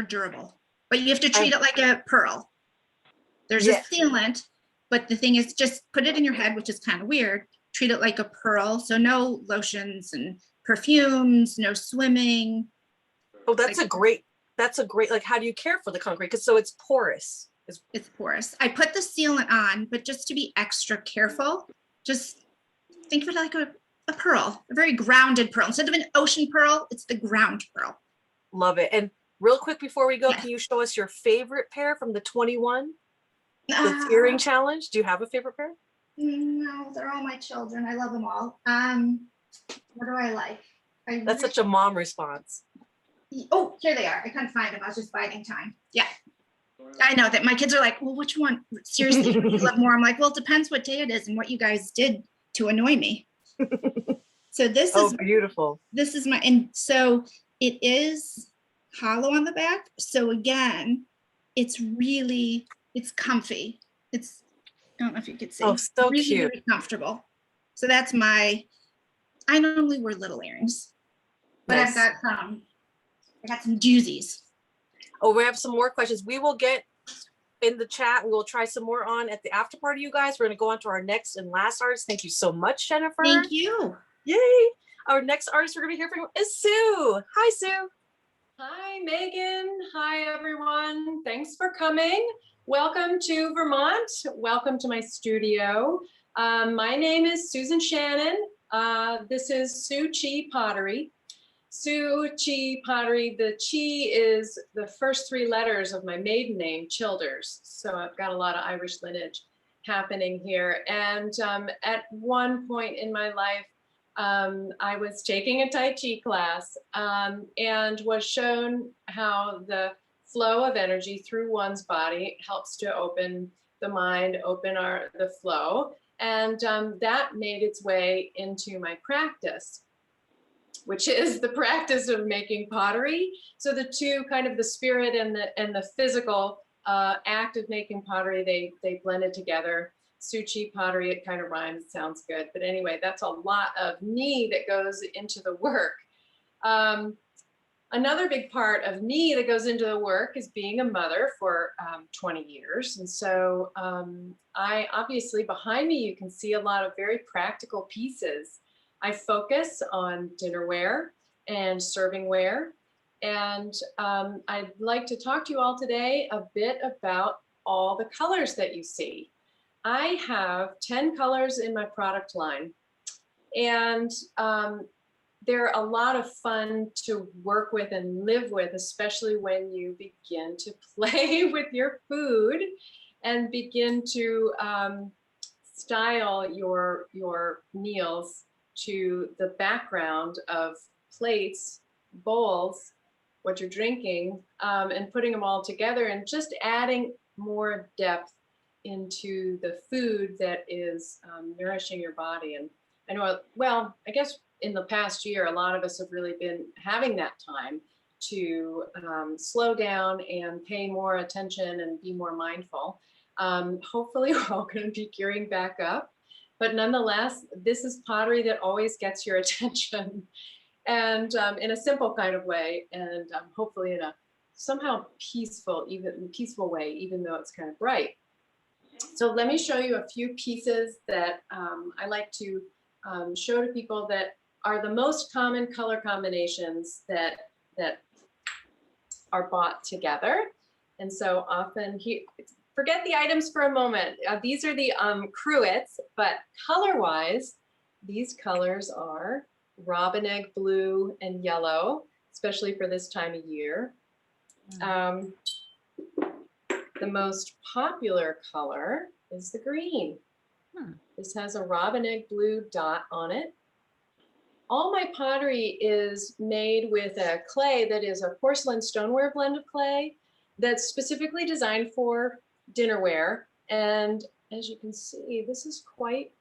S7: durable. But you have to treat it like a pearl. There's a sealant, but the thing is just put it in your head, which is kind of weird. Treat it like a pearl. So no lotions and perfumes, no swimming.
S1: Oh, that's a great, like, how do you care for the concrete? Because so it's porous.
S7: It's porous. I put the sealant on, but just to be extra careful, just think of it like a pearl, a very grounded pearl. Instead of an ocean pearl, it's the ground pearl.
S1: Love it. And real quick before we go, can you show us your favorite pair from the 21? The earring challenge? Do you have a favorite pair?
S7: No, they're all my children. I love them all. What do I like?
S1: That's such a mom response.
S7: Oh, here they are. I couldn't find them. I was just biding time. Yeah. I know that my kids are like, well, which one? Seriously, you love more? I'm like, well, it depends what day it is and what you guys did to annoy me. So this is
S1: beautiful.
S7: This is my, and so it is hollow on the back. So again, it's comfy. I don't know if you could see.
S1: Oh, so
S7: really,
S1: cute.
S7: really comfortable. So that's I normally wear little earrings, but
S1: Nice.
S7: I got some doozies.
S1: Oh, we have some more questions. We will get in the chat. We will try some more on at the after party, you guys. We're going to go on to our next and last artist. Thank you so much, Jennifer.
S7: Thank you.
S1: Yay. Our next artist we're going to be hearing from is Sue. Hi, Sue.
S2: Hi, Megan. Hi, everyone. Thanks for coming. Welcome to Vermont. Welcome to my studio. My name is Susan Shannon. This is Sue Chi Pottery. Sue Chi Pottery. The Chi is the first three letters of my maiden name, Childers. So I've got a lot of Irish lineage happening here. And at one point in my life, I was taking a Tai Chi class and was shown how the flow of energy through one's body helps to open the mind, open the flow. And that made its way into my practice, which is the practice of making pottery. So the two, kind of the spirit and the physical act of making pottery, they blended together. Sue Chi Pottery, it kind of rhymes, it sounds good. But anyway, that's a lot of me that goes into the work. Another big part of me that goes into the work is being a mother for 20 years. And so I obviously, behind me, you can see a lot of very practical pieces. I focus on dinnerware and servingware. And I'd like to talk to you all today a bit about all the colors that you see. I have 10 colors in my product line, and they're a lot of fun to work with and live with, especially when you begin to play with your food and begin to style your meals to the background of plates, bowls, what you're drinking, and putting them all together and just adding more depth into the food that is nourishing your body. And I know, well, I guess in the past year, a lot of us have really been having that time to slow down and pay more attention and be more mindful. Hopefully we're all going to be gearing back up, but nonetheless, this is pottery that always gets your attention, and in a simple kind of way, and hopefully in a somehow peaceful way, even though it's kind of bright. So let me show you a few pieces that I like to show to people that are the most common color combinations that are bought together. And so often, forget the items for a moment. These are the cruets, but color-wise, these colors are robin egg blue and yellow, especially for this time of year. The most popular color is the green. This has a robin egg blue dot on it. All my pottery is made with a clay that is a porcelain stoneware blend of clay that's specifically designed for dinnerware. And as you can see, this is quite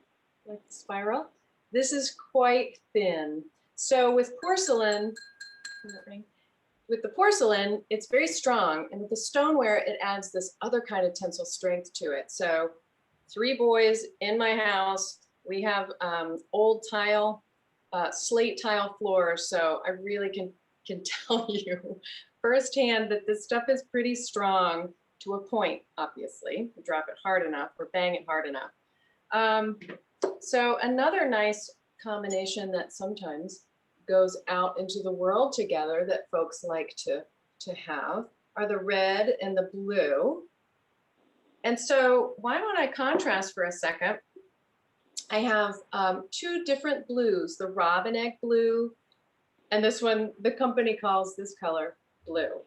S2: like the spiral. This is quite thin. So with porcelain, it's very strong. And with the stoneware, it adds this other kind of tensile strength to it. So 3 boys in my house, we have old tile, slate tile floors. So I really can tell you firsthand that this stuff is pretty strong to a point, obviously. You drop it hard enough or bang it hard enough. So another nice combination that sometimes goes out into the world together that folks like to have are the red and the blue. And so why don't I contrast for a second? I have 2 different blues, the robin egg blue, and this one, the company calls this color blue.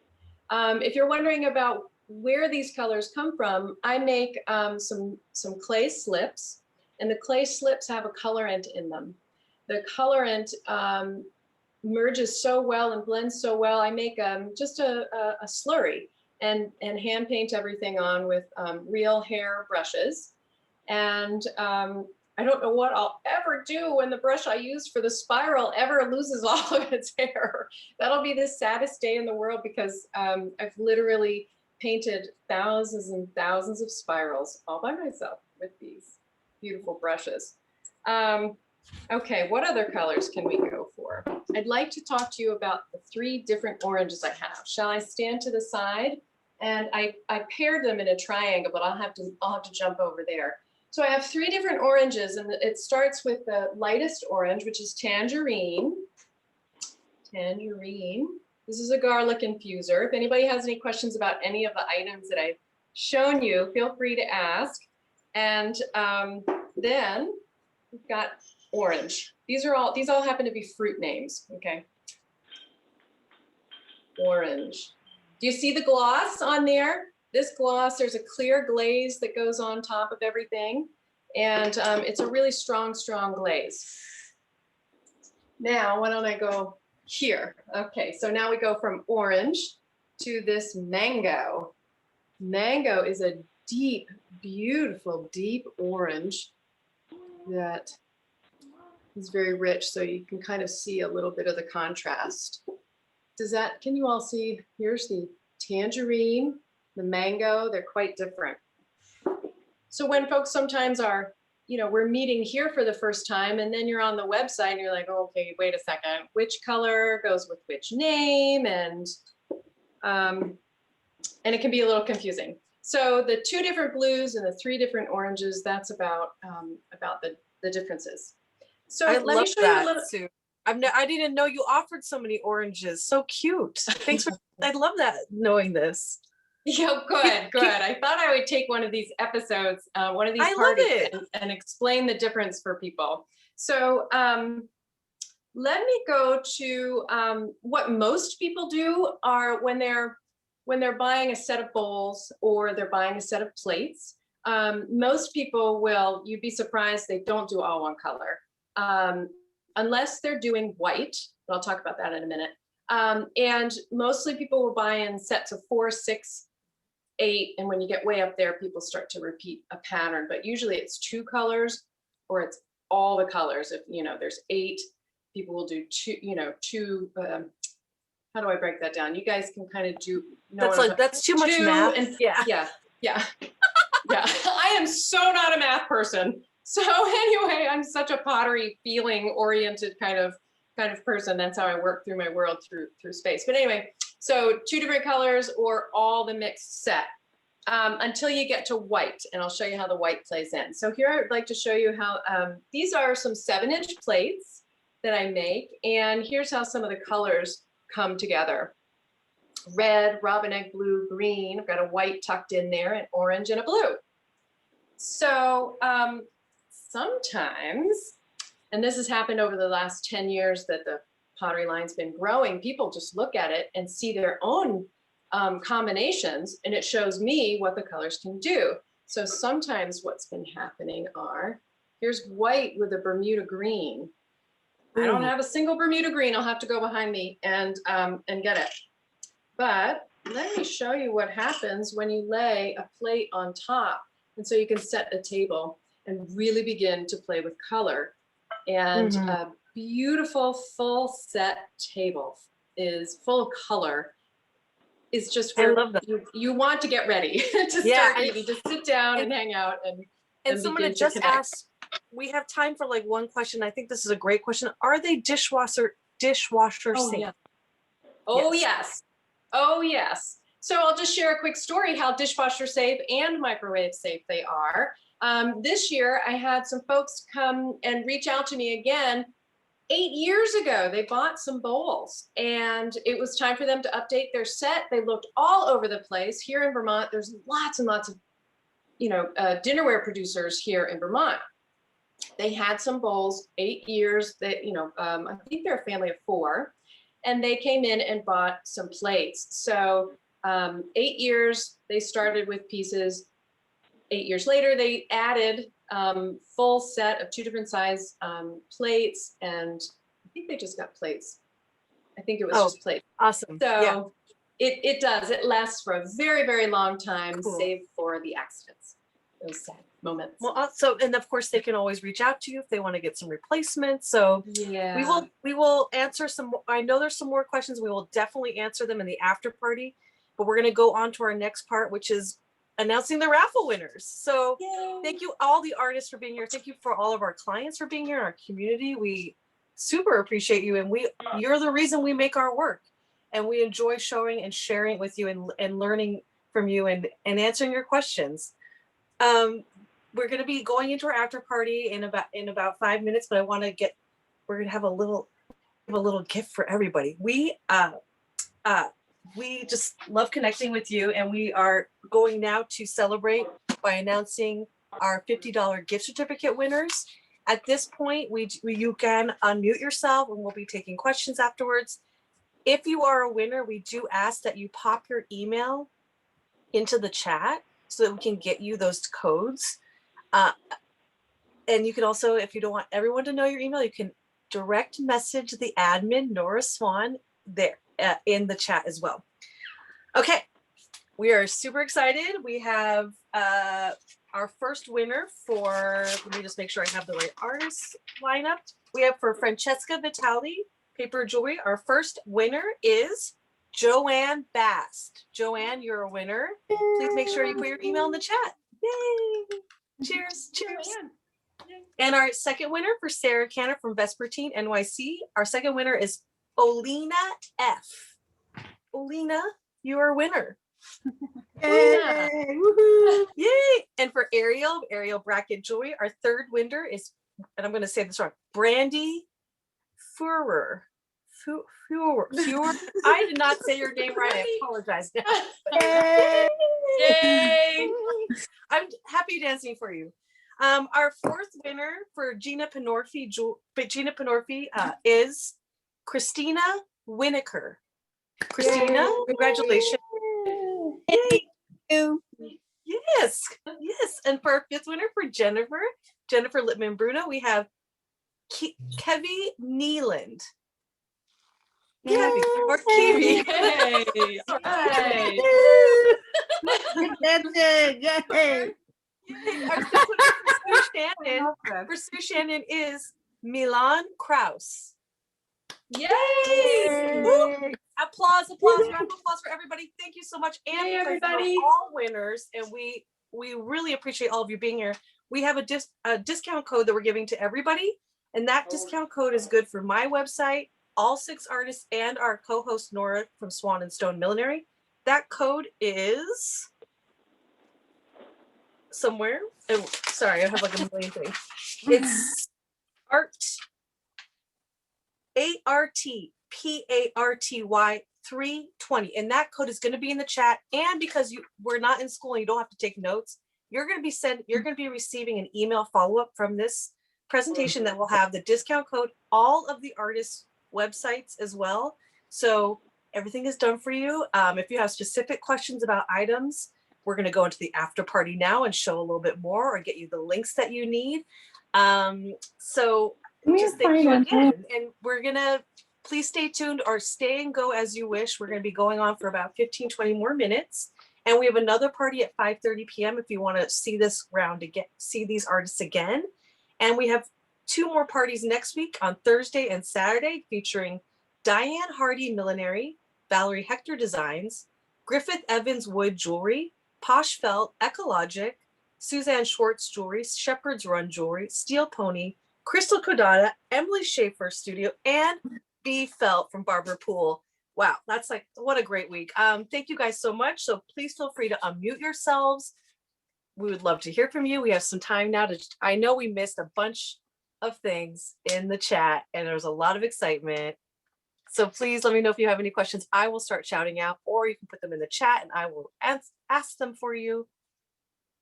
S2: If you're wondering about where these colors come from, I make some clay slips, and the clay slips have a colorant in them. The colorant merges so well and blends so well. I make just a slurry and hand paint everything on with real hair brushes. And I don't know what I'll ever do when the brush I use for the spiral ever loses all of its hair. That'll be the saddest day in the world because I've literally painted thousands and thousands of spirals all by myself with these beautiful brushes. Okay, what other colors can we go for? I'd like to talk to you about the 3 different oranges I have. Shall I stand to the side? And I paired them in a triangle, but I'll have to jump over there. So I have 3 different oranges, and it starts with the lightest orange, which is tangerine. Tangerine. This is a garlic infuser. If anybody has any questions about any of the items that I've shown you, feel free to ask. And then we've got orange. These all happen to be fruit names, okay? Orange. Do you see the gloss on there? This gloss, there's a clear glaze that goes on top of everything. And it's a really strong, strong glaze. Now, why don't I go here? Okay, so now we go from orange to this mango. Mango is a deep, beautiful, deep orange that is very rich. So you can kind of see a little bit of the contrast. Can you all see? Here's the tangerine, the mango, they're quite different. So when folks sometimes are, we're meeting here for the first time and then you're on the website and you're like, oh, okay, wait a second, which color goes with which name? And it can be a little confusing. So the 2 different blues and the 3 different oranges, that's about the differences. So
S1: I
S2: let
S1: love
S2: me show
S1: that,
S2: you a little.
S1: Sue. I didn't know you offered so many oranges. So cute. Thanks for, I love that, knowing this.
S2: Yeah, good. I thought I would take one of these episodes, one of these parties and explain the difference for people. So let me go to what most people do are when they're buying a set of bowls or they're buying a set of plates. Most people you'd be surprised, they don't do all one color. Unless they're doing white, but I'll talk about that in a minute. And mostly people will buy in sets of 4, 6, 8, and when you get way up there, people start to repeat a pattern, but usually it's 2 colors or it's all the colors. If, there's 8, people will do 2, how do I break that down? You guys can kind of do.
S1: That's too much math.
S2: And yeah. I am so not a math person. So anyway, I'm such a pottery feeling oriented kind of person. That's how I work through my world through space. But anyway, so 2 different colors or all the mixed set until you get to white. And I'll show you how the white plays in. So here I'd like to show you how these are some 7-inch plates that I make. And here's how some of the colors come together. Red, robin egg blue, green. I've got a white tucked in there, an orange and a blue. So sometimes And this has happened over the last 10 years that the pottery line's been growing. People just look at it and see their own combinations, and it shows me what the colors can do. So sometimes what's been happening are, here's white with a Bermuda green. I don't have a single Bermuda green. I'll have to go behind me and get it. But let me show you what happens when you lay a plate on top. And so you can set a table and really begin to play with color. And a beautiful full set table is full of color. Is just where you want to get ready to start eating, to sit down and hang out and
S1: someone had just asked, we have time for like one question. I think this is a great question. Are they dishwasher safe?
S2: Yeah. Oh yes. Oh yes. So I'll just share a quick story how dishwasher safe and microwave safe they are. This year I had some folks come and reach out to me again. 8 years ago, they bought some bowls and it was time for them to update their set. They looked all over the place. Here in Vermont, there's lots and lots of, dinnerware producers here in Vermont. They had some bowls, 8 years that, I think they're a family of 4, and they came in and bought some plates. So 8 years, they started with pieces. 8 years later, they added full set of 2 different size plates, and I think they just got plates. I think it was just plates.
S1: Awesome.
S2: So it does. It lasts for a very, very long time, save for the accidents, those sad moments.
S1: Well, also, and of course, they can always reach out to you if they want to get some replacements. So we will answer some. I know there's some more questions. We will definitely answer them in the after party, but we're going to go on to our next part, which is announcing the raffle winners. So thank you all the artists for being here. Thank you for all of our clients for being here in our community. We super appreciate you, and you're the reason we make our work, and we enjoy showing and sharing with you and learning from you and answering your questions. We're going to be going into our after party in about 5 minutes, but we're going to have a little gift for everybody. We just love connecting with you, and we are going now to celebrate by announcing our $50 gift certificate winners. At this point, you can unmute yourself, and we'll be taking questions afterwards. If you are a winner, we do ask that you pop your email into the chat so that we can get you those codes. And you can also, if you don't want everyone to know your email, you can direct message the admin, Nora Swan, there in the chat as well. Okay, we are super excited. We have our first winner for, let me just make sure I have the right artist lineup. We have for Francesca Vitali, paper jewelry. Our first winner is Joanne Bast. Joanne, you're a winner. Please make sure you put your email in the chat. Yay! Cheers, cheers. And our second winner for Sarah Canner from Vespertine NYC. Our second winner is Olina F. Olina, you are a winner. Yay! Woohoo! Yay! And for Ariel Bracket Jewelry, our third winner is, and I'm going to say this wrong, Brandy Fuhrer. I did not say your name right. I apologize. Yay! Yay! I'm happy dancing for you. Our fourth winner for Gina Pannorfi is Christina Winokur. Christina, congratulations. Yay. Yes. And for our fifth winner for Jennifer Lippman Bruno, we have Kevy Neeland. Kevy or Kiwi. Yay. All right. Our fifth winner for Sue Shannon is Milan Kraus. Yay! Applause, round of applause for everybody. Thank you so much. And
S2: hey, everybody.
S1: You're all winners, and we really appreciate all of you being here. We have a discount code that we're giving to everybody, and that discount code is good for my website, all 6 artists, and our co-host Nora from Swan&Stone Millinery. That code is somewhere. Oh, sorry, I have like a million things. It's ARTPARTY 320, and that code is going to be in the chat. And because we're not in school and you don't have to take notes, you're going to be receiving an email follow-up from this presentation that will have the discount code, all of the artists' websites as well. So everything is done for you. If you have specific questions about items, we're going to go into the after party now and show a little bit more or get you the links that you need. So just thank you again. And we're going to, please stay tuned or stay and go as you wish. We're going to be going on for about 15, 20 more minutes. And we have another party at 5:30 p.m. if you want to see this round again, see these artists again. And we have 2 more parties next week on Thursday and Saturday featuring Diane Hardy Millinery, Valerie Hector Designs, Griffith Evans Wood Jewelry, Posh Felt, Ecologic, Suzanne Schwartz Jewelry, Shepherd's Run Jewelry, Steel Pony, Crystal Kodada, Emily Schaefer Studio, and B Felt from Barbara Poole. Wow, that's like, what a great week. Thank you guys so much. So please feel free to unmute yourselves. We would love to hear from you. We have some time now to, I know we missed a bunch of things in the chat and there's a lot of excitement. So please let me know if you have any questions. I will start shouting out, or you can put them in the chat and I will ask them for you.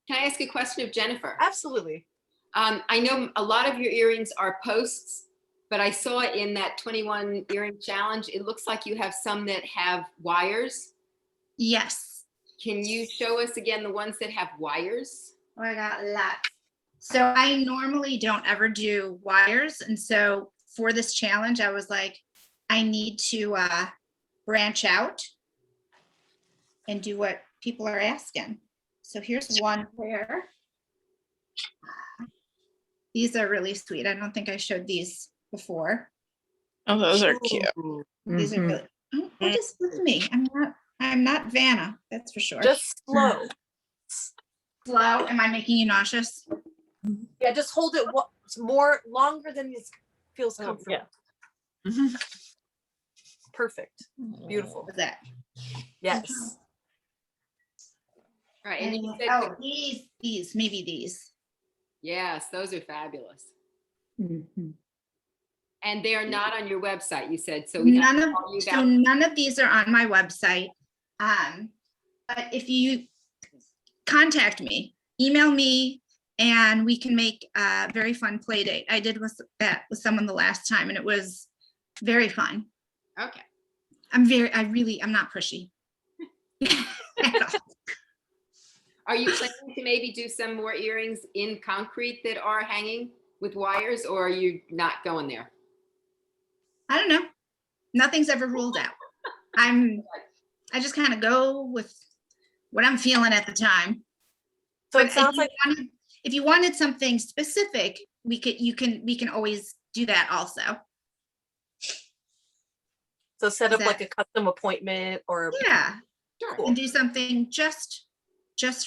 S8: Can I ask a question of Jennifer?
S1: Absolutely.
S8: I know a lot of your earrings are posts, but I saw in that 21 earring challenge, it looks like you have some that have wires.
S7: Yes.
S8: Can you show us again the ones that have wires?
S7: Oh, I got lots. So I normally don't ever do wires. And so for this challenge, I was like, I need to branch out and do what people are asking. So here's one pair. These are really sweet. I don't think I showed these before.
S6: Oh, those are cute.
S7: These are really, oh, just with me. I'm not Vanna, that's for sure.
S1: Just slow.
S7: Slow. Am I making you nauseous?
S1: Yeah, just hold it more longer than it feels comfortable.
S6: Yeah.
S1: Perfect. Beautiful.
S7: What's that?
S1: Yes.
S8: Right. And you said
S7: Oh, these, maybe these.
S8: yes, those are fabulous.
S3: Mhm.
S8: And they are not on your website, you said. So we have to call you about.
S7: None of these are on my website. But if you contact me, email me, and we can make a very fun play date. I did that with someone the last time, and it was very fun.
S8: Okay.
S7: I'm not pushy.
S8: Are you planning to maybe do some more earrings in concrete that are hanging with wires, or are you not going there?
S7: I don't know. Nothing's ever ruled out. I just kind of go with what I'm feeling at the time.
S1: So
S7: But
S1: it sounds like
S7: if you wanted something specific, we can always do that also.
S1: so set up
S7: Is
S1: like
S7: that-
S1: a custom appointment or
S7: Yeah,
S1: cool.
S7: and do something just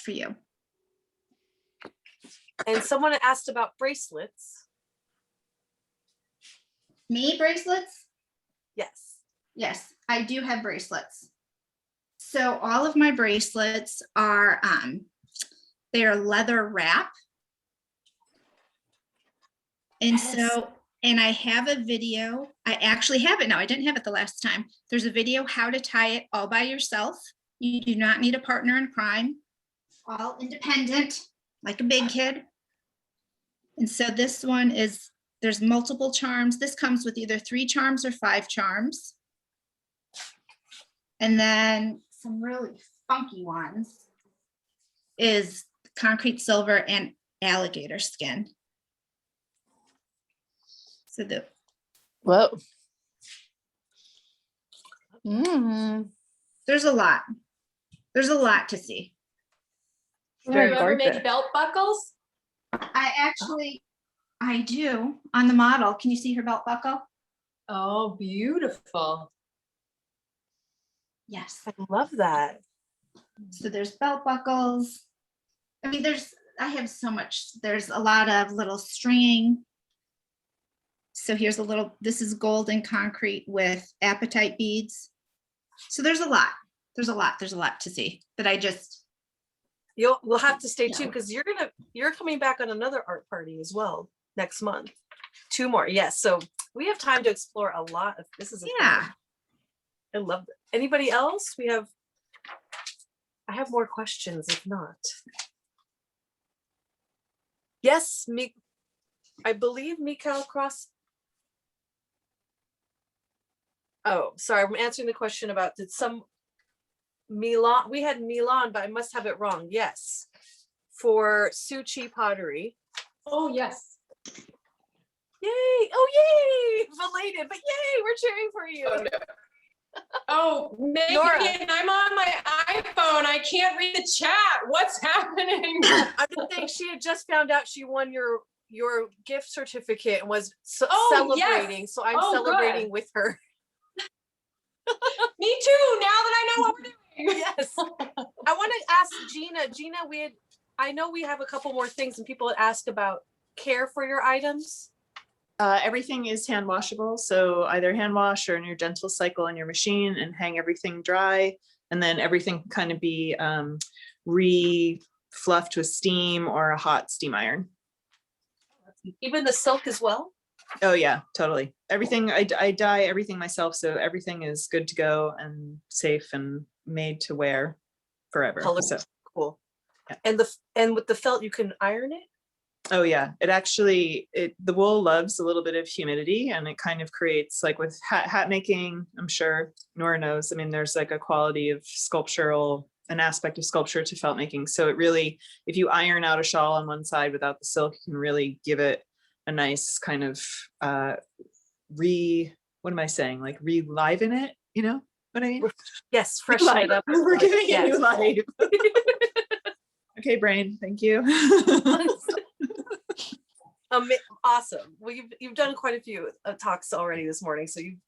S7: for you.
S1: And someone asked about bracelets.
S7: Me bracelets?
S1: Yes.
S7: Yes, I do have bracelets. So all of my bracelets are they're leather wrap. And
S1: Yes.
S7: and I have a video. I actually have it now. I didn't have it the last time. There's a video how to tie it all by yourself. You do not need a partner in crime. All independent, like a big kid. And so this one is, there's multiple charms. This comes with either 3 charms or 5 charms. And then some really funky ones is concrete silver and alligator skin. So
S6: Whoa.
S7: there's a lot. There's a lot to see.
S2: Do you ever make belt buckles?
S7: I do on the model. Can you see her belt buckle?
S2: Oh, beautiful.
S7: Yes.
S1: I love that.
S7: So there's belt buckles. I mean, I have so much. There's a lot of little stringing. So here's a little, this is golden concrete with apatite beads. So there's a lot. There's a lot to see that I just.
S1: We'll have to stay tuned because you're coming back on another art party as well next month. 2 more. Yes. So we have time to explore a lot of this.
S7: Yeah.
S1: I love it. Anybody else? I have more questions if not. Yes, I believe Mikal Cross. Oh, sorry, I'm answering the question about did some Milan, we had Milan, but I must have it wrong. Yes. For Chi Pottery.
S2: Oh, yes.
S1: Yay! Oh, yay! Belated, but yay! We're cheering for you.
S2: Oh, no. Oh, Megan,
S1: Nora.
S2: I'm on my iPhone. I can't read the chat. What's happening?
S1: I'm just saying she had just found out she won your gift certificate and was celebrating.
S2: Yes.
S1: So I'm
S2: Oh,
S1: celebrating
S2: good.
S1: with her.
S2: Me too. Now that I know what we're doing.
S1: Yes. I want to ask Gina. Gina, I know we have a couple more things, and people had asked about care for your items.
S6: Everything is hand washable. So either hand wash or in your gentle cycle on your machine and hang everything dry. And then everything can kind of be re-fluffed with steam or a hot steam iron.
S1: Even the silk as well?
S6: Oh yeah, totally. Everything, I dye everything myself. So everything is good to go and safe and made to wear forever.
S1: Color.
S6: So,
S1: Cool.
S6: Yeah.
S1: And with the felt, you can iron it?
S6: oh yeah, the wool loves a little bit of humidity, and it kind of creates, like with hat making, I'm sure Nora knows, I mean, there's like a quality of an aspect of sculpture to felt making. So it really, if you iron out a shawl on one side without the silk, you can really give it a nice kind of what am I saying? Like reliven it, you know what I mean?
S1: Yes, freshen it up.
S6: We're giving
S1: Yes.
S6: it new life. Okay, brain, thank you.
S1: Awesome. Well, you've done quite a few talks already this morning, so you've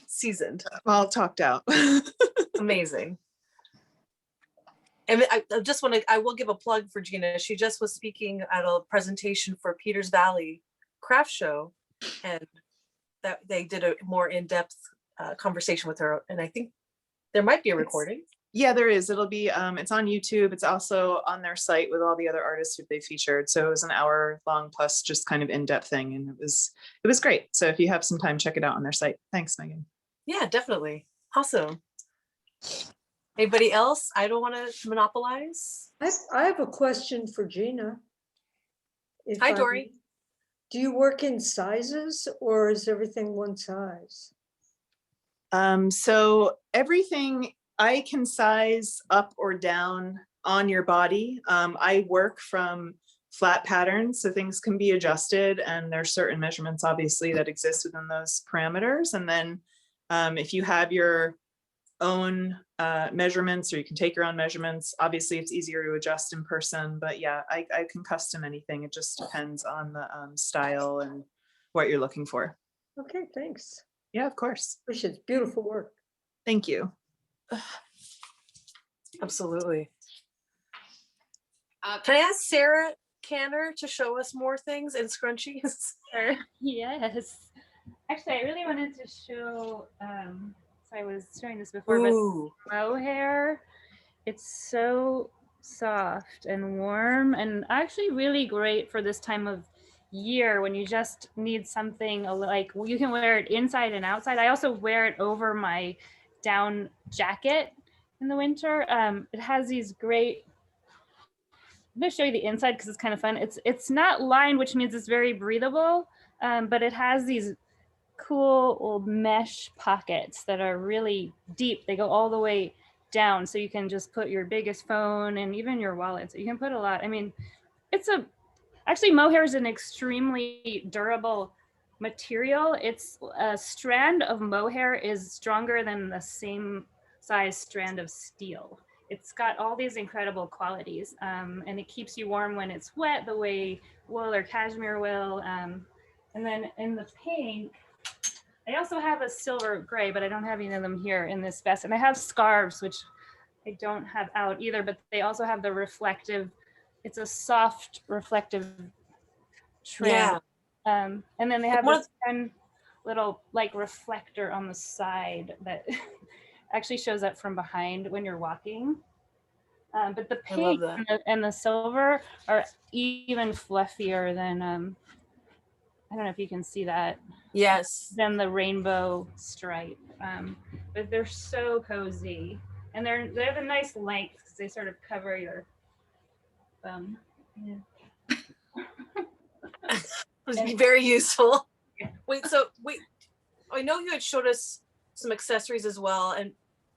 S1: seasoned.
S6: Well, talked out.
S1: Amazing. And I just want to, I will give a plug for Gina. She just was speaking at a presentation for Peters Valley Craft Show, and that they did a more in-depth conversation with her. And I think there might be a recording.
S6: Yeah, there is. It'll be, it's on YouTube. It's also on their site with all the other artists who they featured. So it was an hour long plus just kind of in-depth thing. And it was great. So if you have some time, check it out on their site. Thanks, Megan.
S1: Yeah, definitely. Awesome. Anybody else? I don't want to monopolize.
S9: I have a question for Gina.
S1: Hi, Dory.
S9: Do you work in sizes or is everything one size?
S6: So everything I can size up or down on your body. I work from flat patterns, so things can be adjusted, and there's certain measurements obviously that exist within those parameters. And then if you have your own measurements, or you can take your own measurements, obviously it's easier to adjust in person, but yeah, I can custom anything. It just depends on the style and what you're looking for.
S9: Okay, thanks.
S6: Yeah, of course.
S9: It's beautiful work.
S6: Thank you.
S1: Absolutely. Can I ask Sarah Canner to show us more things in scrunchies?
S4: Sure. Yes. Actually, I really wanted to show, so I was showing this before,
S1: Ooh.
S4: but mohair, it's so soft and warm and actually really great for this time of year when you just need something like, you can wear it inside and outside. I also wear it over my down jacket in the winter. It has these great, I'm going to show you the inside because it's kind of fun. It's not lined, which means it's very breathable, but it has these cool old mesh pockets that are really deep. They go all the way down, so you can just put your biggest phone and even your wallet. So you can put a lot. I mean, actually mohair is an extremely durable material. It's a strand of mohair is stronger than the same size strand of steel. It's got all these incredible qualities, and it keeps you warm when it's wet, the way wool or cashmere will. And then in the pink, I also have a silver gray, but I don't have any of them here in this vest. And I have scarves, which I don't have out either, but they also have the reflective, it's a soft reflective trim.
S1: Yeah.
S4: And then they have this fun little like reflector on the side that actually shows up from behind when you're walking. But the pink and the silver are even fluffier than, I don't know if you can see that.
S1: Yes.
S4: Than the rainbow stripe. But they're so cozy. And they're the nice length because they sort of cover your bum. Yeah.
S1: It was very useful. Wait, I know you had showed us some accessories as well. And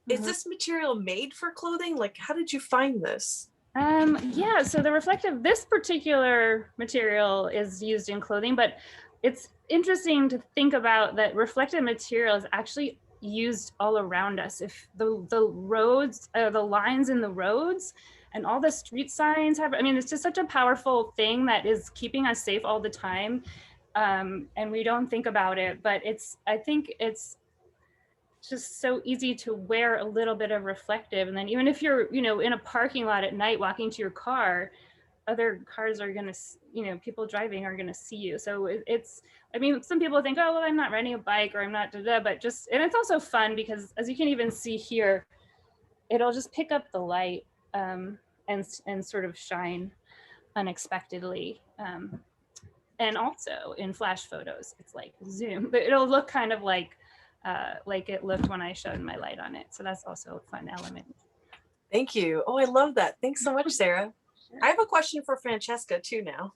S1: is this material made for clothing? Like, how did you find this?
S4: Yeah, so this particular material is used in clothing, but it's interesting to think about that reflective material is actually used all around us. If the roads, the lines in the roads and all the street signs have, I mean, it's just such a powerful thing that is keeping us safe all the time. And we don't think about it, but I think it's just so easy to wear a little bit of reflective. And then even if you're, in a parking lot at night, walking to your car, other cars are going to, people driving are going to see you. So I mean, some people think, oh, well, I'm not riding a bike or I'm not, but and it's also fun because as you can even see here, it'll just pick up the light and sort of shine unexpectedly. And also in flash photos, it's like zoom, but it'll look kind of like it looked when I shone my light on it. So that's also a fun element.
S1: Thank you. Oh, I love that. Thanks so much, Sarah. I have a question for Francesca too now.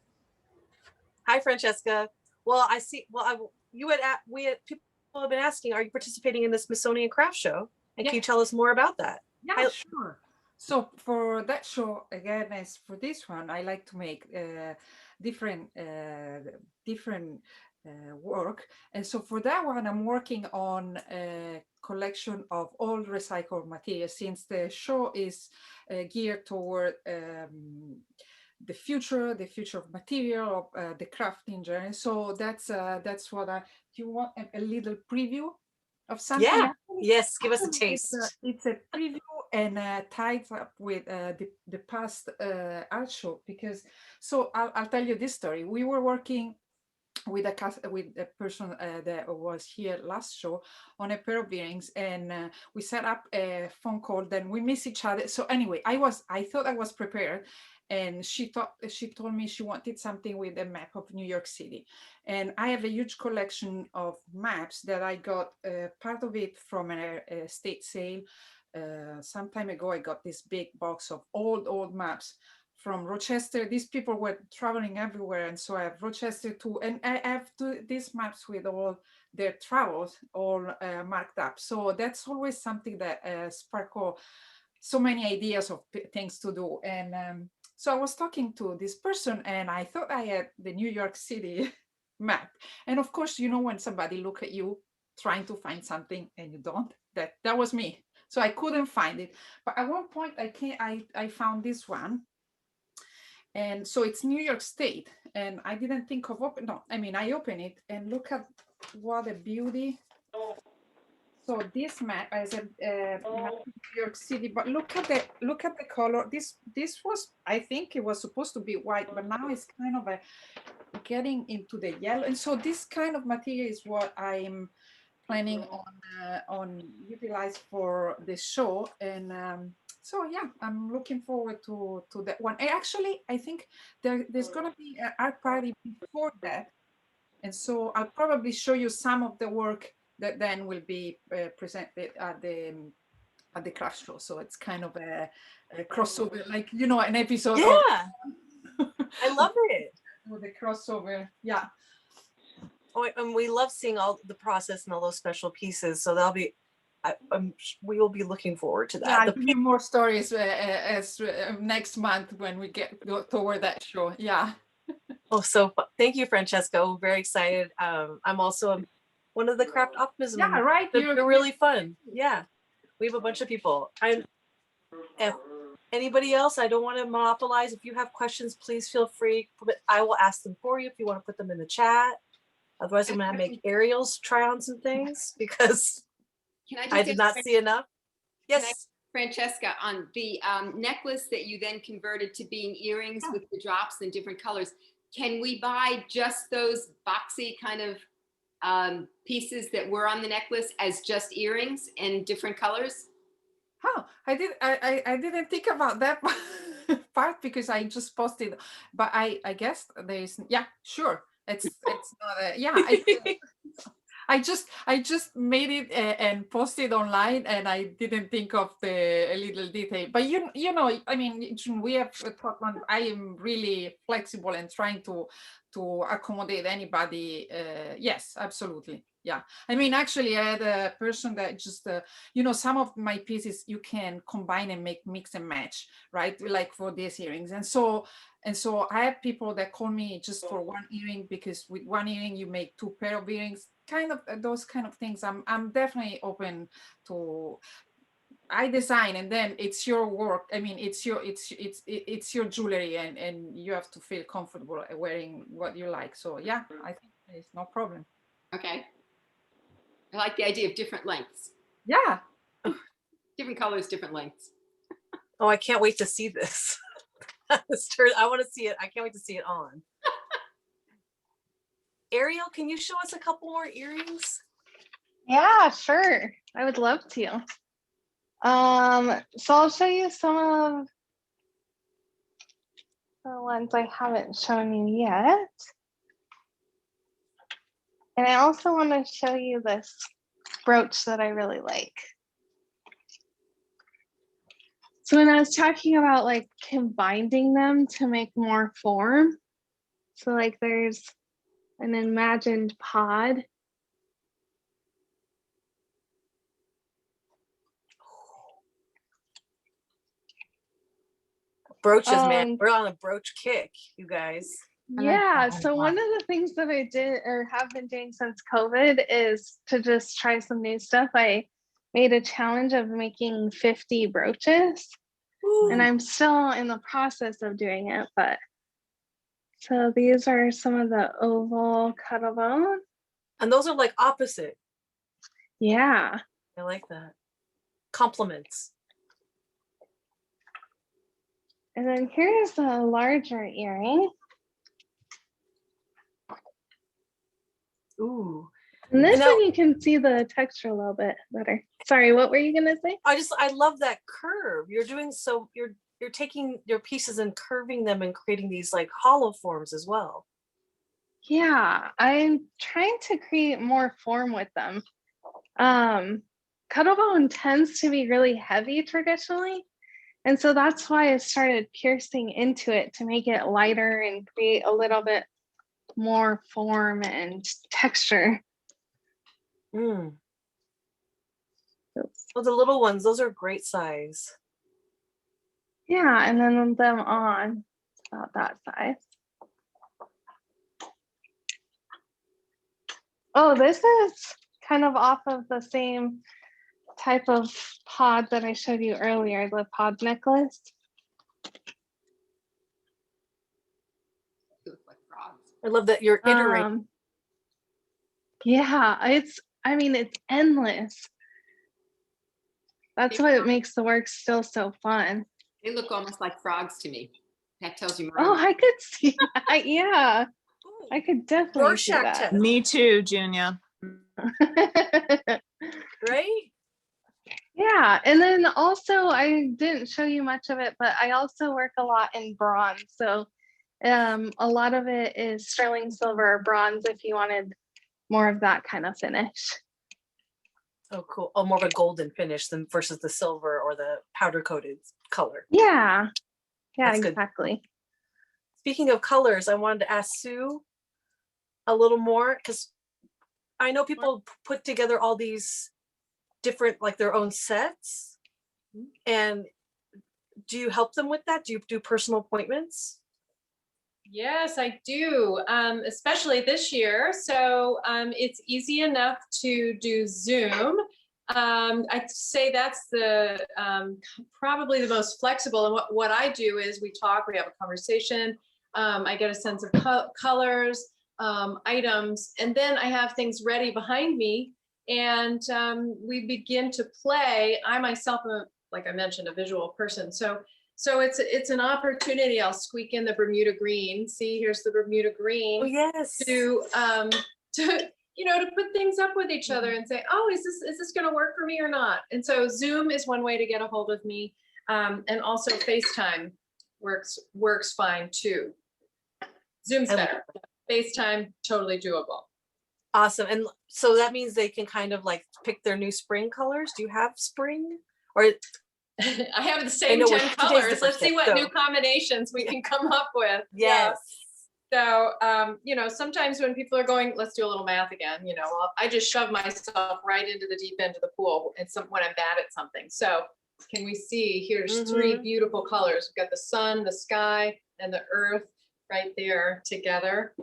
S1: Hi, Francesca. Well, I see. Well, people have been asking, are you participating in the Smithsonian Craft Show? And can you tell us more about that?
S3: Yeah, sure. So for that show, again, as for this one, I like to make different work. And so for that one, I'm working on a collection of all recycled materials, since the show is geared toward the future of material, of the craft in general. So that's what do you want a little preview of something?
S1: Yeah. Yes, give us a taste.
S3: It's a preview and ties up with the past art show, because so I'll tell you this story. We were working with a person that was here last show on a pair of earrings, and we set up a phone call. Then we miss each other. So anyway, I thought I was prepared, and she told me she wanted something with a map of New York City, and I have a huge collection of maps that I got part of it from a estate sale. Some time ago, I got this big box of old maps from Rochester. These people were traveling everywhere, and so I have Rochester too, and I have these maps with all their travels all marked up. So that's always something that sparkles so many ideas of things to do. And so I was talking to this person, and I thought I had the New York City map. And of course, when somebody look at you trying to find something and you don't, that was me. So I couldn't find it. But at one point I found this one. And so it's New York State, and I didn't think of I open it and look at what a beauty. So this map is a map of New York City, but look at the color. This was, I think it was supposed to be white, but now it's kind of getting into the yellow. And so this kind of material is what I'm planning on utilize for the show. And so yeah, I'm looking forward to that one. Actually, I think there's gonna be an art party before that, and so I'll probably show you some of the work that then will be presented at the craft show. So it's kind of a crossover, like an episode.
S1: Yeah, I love it.
S3: With the crossover, yeah.
S1: Oh, and we love seeing all the process and all those special pieces. So that'll be. We will be looking forward to that.
S3: Yeah, I'll give you more stories as next month when we go toward that show. Yeah.
S1: Oh, so thank you, Francesca. We're very excited. I'm also one of the craft optimism.
S3: Yeah, right.
S1: They're really fun. Yeah, we have a bunch of people. If anybody else, I don't want to monopolize. If you have questions, please feel free. I will ask them for you if you want to put them in the chat. Otherwise, I'm gonna make Ariel's try on some things because. I did not see enough. Yes.
S8: Francesca, on the necklace that you then converted to being earrings with the drops in different colors, can we buy just those boxy kind of pieces that were on the necklace as just earrings in different colors?
S3: Oh, I didn't think about that part because I just posted, but I guess there is, yeah, sure. It's not a, yeah. I just made it and posted online, and I didn't think of the little detail. But you know, I mean, we have talked on. I am really flexible and trying to accommodate anybody. Yes, absolutely. Yeah. I mean, actually, I had a person that just, you know, some of my pieces you can combine and make mix and match, right? Like for these earrings, and so I have people that call me just for one earring, because with one earring you make two pair of earrings, kind of those kind of things. I'm definitely open to. I design, and then it's your work. I mean, it's your jewelry, and you have to feel comfortable wearing what you like. So yeah, I think there's no problem.
S8: Okay. I like the idea of different lengths,
S3: Yeah.
S8: different colors, different lengths.
S1: Oh, I can't wait to see this. I want to see it. I can't wait to see it on. Ariel, can you show us a couple more earrings?
S5: Yeah, sure. I would love to. So I'll show you some of the ones I haven't shown you yet. And I also want to show you this brooch that I really like. So when I was talking about like combining them to make more form, so like there's an imagined pod.
S1: Brooches, man. We're on a brooch kick, you guys.
S5: Yeah, so one of the things that I did or have been doing since COVID is to just try some new stuff. I made a challenge of making 50 brooches. Ooh. And I'm still in the process of doing it, but so these are some of the oval cuttlebone.
S1: And those are like opposite.
S5: Yeah.
S1: I like that. Compliments.
S5: And then here's a larger earring.
S1: Ooh.
S5: And this one you can see the texture a little bit better. Sorry, what were you gonna say?
S1: I love that curve. You're doing so you're taking your pieces and curving them and creating these like hollow forms as well.
S5: Yeah, I'm trying to create more form with them. Cuttlebone tends to be really heavy traditionally. And so that's why I started piercing into it to make it lighter and create a little bit more form and texture.
S1: Mm. Oh, the little ones, those are great size.
S5: Yeah, and then them on about that size. Oh, this is kind of off of the same type of pod that I showed you earlier, the pod necklace.
S1: I love that you're iterating.
S5: Yeah, it's endless. That's what makes the work still so fun.
S8: They look almost like frogs to me. That tells you more.
S5: Oh, I could see that. Yeah, I could definitely see that.
S6: Me too, Junior.
S1: Right?
S5: Yeah, and then also I didn't show you much of it, but I also work a lot in bronze. So a lot of it is sterling silver or bronze if you wanted more of that kind of finish.
S1: Oh, cool. Oh, more of a golden finish than versus the silver or the powder coated color.
S5: Yeah. Yeah,
S1: That's
S5: exactly.
S1: Good. Speaking of colors, I wanted to ask Sue a little more because I know people put together all these different, like their own sets. And do you help them with that? Do you do personal appointments?
S2: Yes, I do, especially this year. So it's easy enough to do Zoom. I'd say that's the probably the most flexible. And what I do is we talk, we have a conversation. I get a sense of colors, items, and then I have things ready behind me. And we begin to play. I myself am, like I mentioned, a visual person. So it's an opportunity. I'll squeak in the Bermuda green. See, here's the Bermuda green.
S1: Oh, yes.
S2: To put things up with each other and say, oh, is this going to work for me or not? And so Zoom is one way to get a hold of me, and also FaceTime works fine too. Zoom's better. FaceTime totally doable.
S1: Awesome. And so that means they can kind of like pick their new spring colors. Do you have spring? Or
S2: I have the same
S1: know
S2: 10
S1: today's the
S2: colors.
S1: first
S2: Let's see
S1: day,
S2: what
S1: so-
S2: new combinations we can come up with.
S1: yes.
S2: So, you know, sometimes when people are going, let's do a little math again, you know, I just shove myself right into the deep end of the pool and when I'm bad at something. So can we see, here's three beautiful colors. We've got the sun, the sky, and the earth right there together.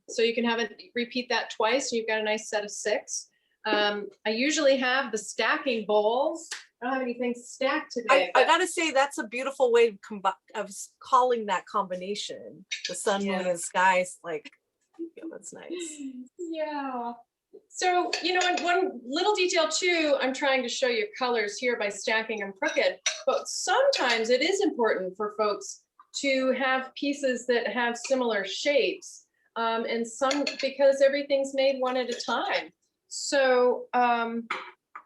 S2: So you can have it, repeat that twice, and you've got a nice set of 6. I usually have the stacking bowls. I don't have anything stacked today.
S1: I gotta say that's a beautiful way of calling that combination. The sun, moon, and skies. Like, yeah, that's nice.
S2: Yeah. So, you know, and one little detail too, I'm trying to show you colors here by stacking them crooked, but sometimes it is important for folks to have pieces that have similar shapes, and some, because everything's made one at a time. So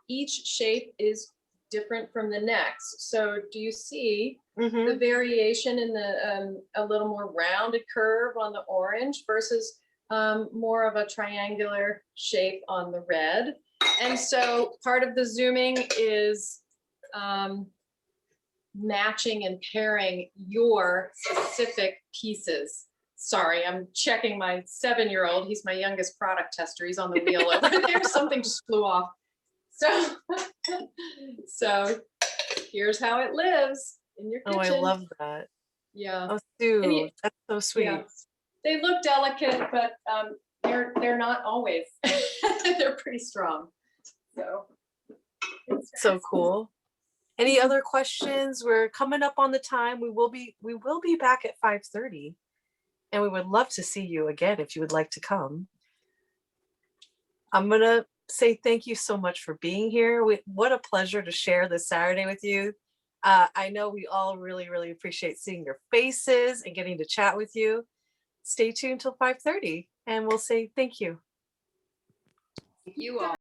S2: each shape is different from the next. So do you see the variation in the a little more rounded curve on the orange versus more of a triangular shape on the red? And so part of the zooming is matching and pairing your specific pieces. Sorry, I'm checking my 7-year-old. He's my youngest product tester. He's on the wheel over there. Something just flew off. So here's how it lives in your kitchen.
S1: Oh, I love that.
S2: Yeah.
S1: Oh, Sue, that's so sweet.
S2: Yeah. They look delicate, but they're not always. They're pretty strong. So
S1: So cool. Any other questions? We're coming up on the time. We will be back at 5:30, and we would love to see you again if you would like to come. I'm gonna say thank you so much for being here. What a pleasure to share this Saturday with you. I know we all really, really appreciate seeing your faces and getting to chat with you. Stay tuned till 5:30, and we'll say thank you.
S8: You all.